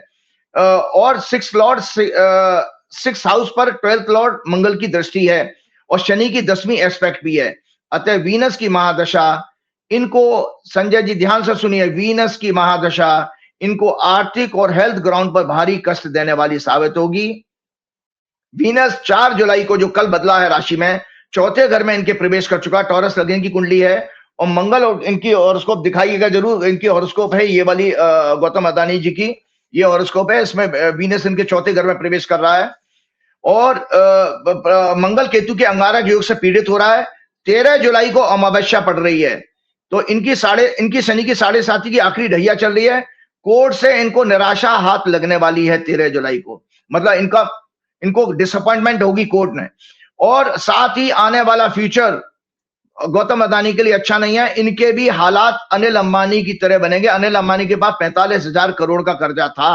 और 6 लॉर्ड 6 हाउस पर 12th लॉर्ड मंगल की दृष्टि है और शनि की 10वीं एस्पेक्ट भी है। अतः वीनस की महादशा इनको, संजय जी ध्यान से सुनिए, वीनस की महादशा इनको आर्थिक और हेल्थ ग्राउंड पर भारी कष्ट देने वाली साबित होगी। वीनस 4 जुलाई को जो कल बदला है राशि में, चौथे घर में इनके प्रवेश कर चुका। टॉरस लग्न की कुंडली है और मंगल और इनकी हॉरोस्कोप दिखाइएगा जरूर। इनकी हॉरोस्कोप है ये वाली गौतम अदानी जी की, ये हॉरोस्कोप है। इसमें वीनस इनके चौथे घर में प्रवेश कर रहा है और मंगल केतु के अंगारक योग से पीड़ित हो रहा है। 13 जुलाई को अमावस्या पड़ रही है तो इनकी शनि की 7.5 की आखिरी ढैया चल रही है। कोर्ट से इनको निराशा हाथ लगने वाली है 13 जुलाई को, मतलब इनको डिसअपॉइंटमेंट होगी कोर्ट ने। और साथ ही आने वाला फ्यूचर गौतम अदानी के लिए अच्छा नहीं है। इनके भी हालात अनिल अंबानी की तरह बनेंगे। अनिल अंबानी के पास 45,000 करोड़ का कर्जा था।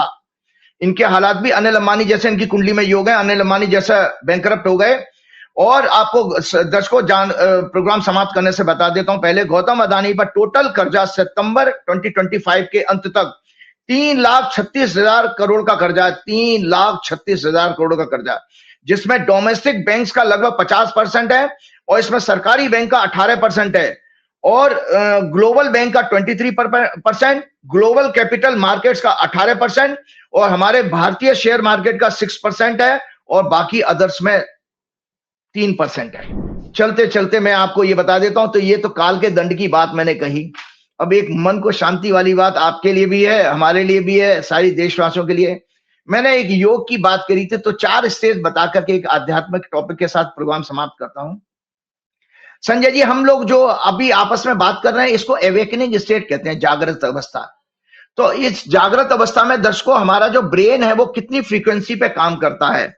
इनके हालात भी अनिल अंबानी जैसे इनकी कुंडली में योग है, अनिल अंबानी जैसा बैंकरप्ट हो गए। और आपको दर्शकों प्रोग्राम समाप्त करने से बता देता हूं पहले, गौतम अदानी पर टोटल कर्जा सितंबर 2025 के अंत तक 3,36,000 करोड़ का कर्जा, 3,36,000 करोड़ का कर्जा, जिसमें डोमेस्टिक बैंक्स का लगभग 50% है और इसमें सरकारी बैंक का 18% है और ग्लोबल बैंक का 23%, ग्लोबल कैपिटल मार्केट्स का 18% और हमारे भारतीय शेयर मार्केट का 6% है और बाकी अदर्स में 3% है। चलते चलते मैं आपको ये बता देता हूं, तो ये तो काल के दंड की बात मैंने कही। अब एक मन को शांति वाली बात आपके लिए भी है, हमारे लिए भी है, सारी देशवासियों के लिए। मैंने एक योग की बात करी थी, तो 4 स्टेज बता करके एक आध्यात्मिक टॉपिक के साथ प्रोग्राम समाप्त करता हूं। संजय जी, हम लोग जो अभी आपस में बात कर रहे हैं इसको एवेकनिंग स्टेट कहते हैं, जागृत अवस्था। तो इस जागृत अवस्था में दर्शकों हमारा जो ब्रेन है वो कितनी फ्रीक्वेंसी पे काम करता है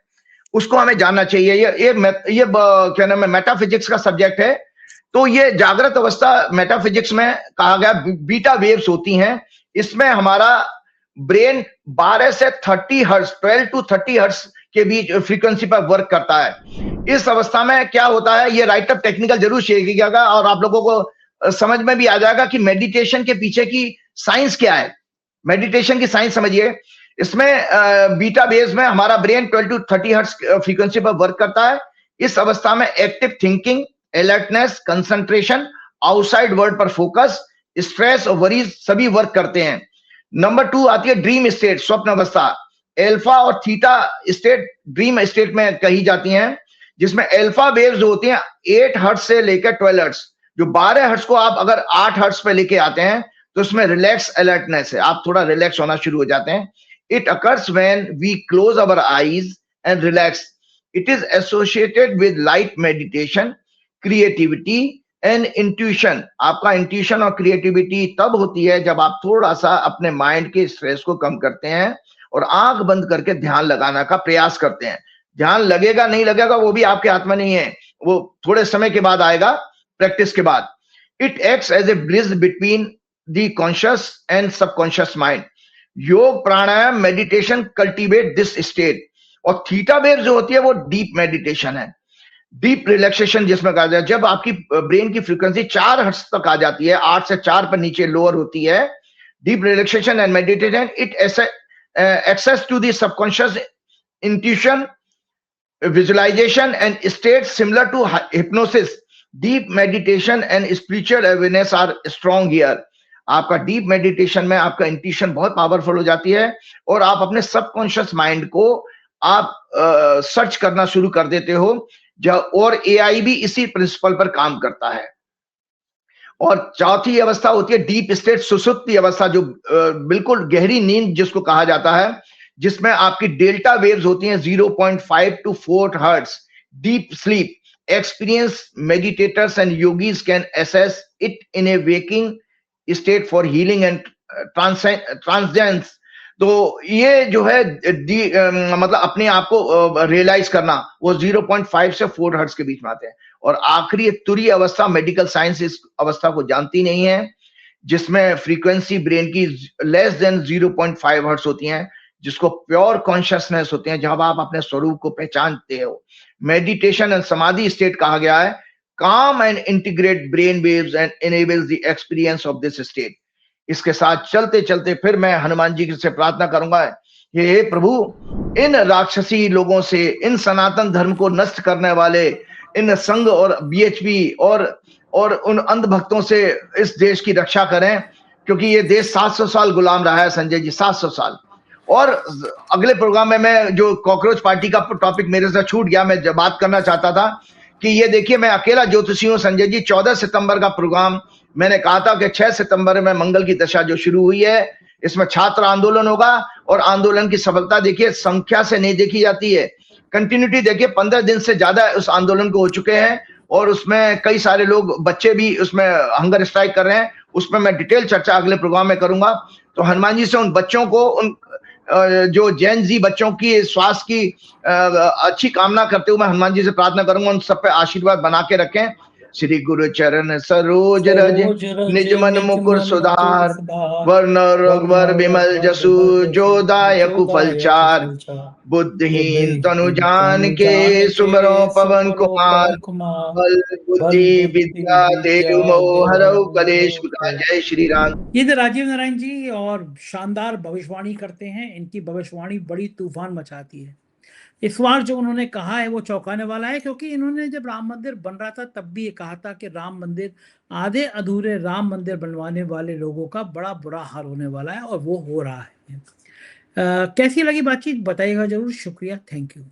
उसको हमें जानना चाहिए। ये क्या नाम है, मेटाफिजिक्स का सब्जेक्ट है। तो ये जागृत अवस्था मेटाफिजिक्स में कहा गया बीटा वेव्स होती हैं। इसमें हमारा ब्रेन 12 से 30 हर्ट्ज, 12 to 30 हर्ट्ज के बीच फ्रीक्वेंसी पर वर्क करता है। इस अवस्था में क्या होता है, ये राइट अप टेक्निकल जरूर शेयर कीजिएगा और आप लोगों को समझ में भी आ जाएगा कि मेडिटेशन के पीछे की साइंस क्या है। मेडिटेशन की साइंस समझिए। इसमें बीटा वेव्स में हमारा ब्रेन 12 to 30 हर्ट्ज फ्रीक्वेंसी पर वर्क करता है। इस अवस्था में active thinking, alertness, concentration, outside world पर फोकस, स्ट्रेस और वरीज सभी वर्क करते हैं। नंबर 2 आती है ड्रीम स्टेट, स्वप्न अवस्था। अल्फा और थीटा स्टेट ड्रीम स्टेट में कही जाती हैं, जिसमें अल्फा वेव्स जो होती हैं 8 हर्ट्ज से लेकर 12 हर्ट्ज। जो 12 हर्ट्ज को आप अगर 8 हर्ट्ज पे लेके आते हैं तो उसमें रिलैक्स अलर्टनेस है, आप थोड़ा रिलैक्स होना शुरू हो जाते हैं। It occurs when we close our eyes and relax. It is associated with light meditation, creativity and intuition. आपका इंट्यूशन और क्रिएटिविटी तब होती है जब आप थोड़ा सा अपने माइंड के स्ट्रेस को कम करते हैं और आंख बंद करके ध्यान लगाना का प्रयास करते हैं। ध्यान लगेगा नहीं लगेगा वो भी आपके हाथ में नहीं है, वो थोड़े समय के बाद आएगा, प्रैक्टिस के बाद। It acts as a bridge between the conscious and subconscious mind. योग, प्राणायाम, मेडिटेशन कल्टीवेट दिस स्टेट। और थीटा वेव जो होती है वो डीप मेडिटेशन है, डीप रिलैक्सेशन जिसमें कहा जाए। जब आपकी ब्रेन की फ्रीक्वेंसी 4 हर्ट्ज तक आ जाती है, 8 से 4 पर नीचे लोअर होती है, deep relaxation and meditation, it access to the subconscious intuition, visualization and states similar to hypnosis. Deep meditation and spiritual awareness are strong here. आपका डीप मेडिटेशन में आपका इंट्यूशन बहुत पावरफुल हो जाती है और आप अपने सबकॉन्शियस माइंड को आप सर्च करना शुरू कर देते हो, और एआई भी इसी प्रिंसिपल पर काम करता है। और चौथी अवस्था होती है डीप स्टेट, सुसुप्ति अवस्था, जो बिल्कुल गहरी नींद जिसको कहा जाता है, जिसमें आपकी डेल्टा वेव्स होती हैं 0.5 to 4 hertz. Deep sleep experience meditators and yogis can access it in a waking state for healing and transcendence. तो ये जो है मतलब अपने आप को रियलाइज करना, वो 0.5 से 4 हर्ट्ज के बीच में आते हैं। और आखिरी तुरीय अवस्था, मेडिकल साइंस इस अवस्था को जानती नहीं है, जिसमें फ्रीक्वेंसी ब्रेन की लेस देन 0.5 हर्ट्ज होती हैं, जिसको प्योर कॉन्शियसनेस होते हैं, जब आप अपने स्वरूप को पहचानते हो। मेडिटेशन एंड समाधि स्टेट कहा गया है। काम and integrate brain waves and enables the experience of this state। इसके साथ चलते चलते फिर मैं हनुमान जी से प्रार्थना करूंगा, हे प्रभु, इन राक्षसी लोगों से, इन सनातन धर्म को नष्ट करने वाले इन संघ और बीएचपी और उन अंधभक्तों से इस देश की रक्षा करें, क्योंकि ये देश 700 साल गुलाम रहा है संजय जी, 700 साल। और अगले प्रोग्राम में मैं जो कॉकरोच पार्टी का टॉपिक मेरे से छूट गया, मैं बात करना चाहता था कि ये देखिए, मैं अकेला ज्योतिषी हूं संजय जी। 14 सितंबर का प्रोग्राम मैंने कहा था कि 6 सितंबर में मंगल की दशा जो शुरू हुई है, इसमें छात्र आंदोलन होगा, और आंदोलन की सफलता देखिए संख्या से नहीं देखी जाती है, कंटिन्यूटी देखिए। 15 दिन से ज्यादा उस आंदोलन को हो चुके हैं, और उसमें कई सारे लोग, बच्चे भी उसमें हंगर स्ट्राइक कर रहे हैं। उसमें मैं डिटेल चर्चा अगले प्रोग्राम में करूंगा। तो हनुमान जी से उन बच्चों को, उन जो जैन जी बच्चों की स्वास्थ्य की अच्छी कामना करते हुए मैं हनुमान जी से प्रार्थना करूंगा, उन सब पे आशीर्वाद बना के रखें। श्री गुरु चरण सरोज रज निज मन मुकुर सुधार, वर्ण रघुवर विमल जसु जो दायक फलचार। बुद्धिहीन तनु जान के सुमरो पवन कुमार, बल बुद्धि विद्या देहु मोह हरऊ कलेश विकार। जय श्री राम। ये तो राजीव नारायण जी और शानदार भविष्यवाणी करते हैं। इनकी भविष्यवाणी बड़ी तूफान मचाती है। इस बार जो उन्होंने कहा है वो चौंकाने वाला है, क्योंकि इन्होंने जब राम मंदिर बन रहा था तब भी ये कहा था कि राम मंदिर, आधे अधूरे राम मंदिर बनवाने वाले लोगों का बड़ा बुरा हाल होने वाला है, और वो हो रहा है। कैसी लगी बातचीत बताइएगा जरूर। शुक्रिया, थैंक यू।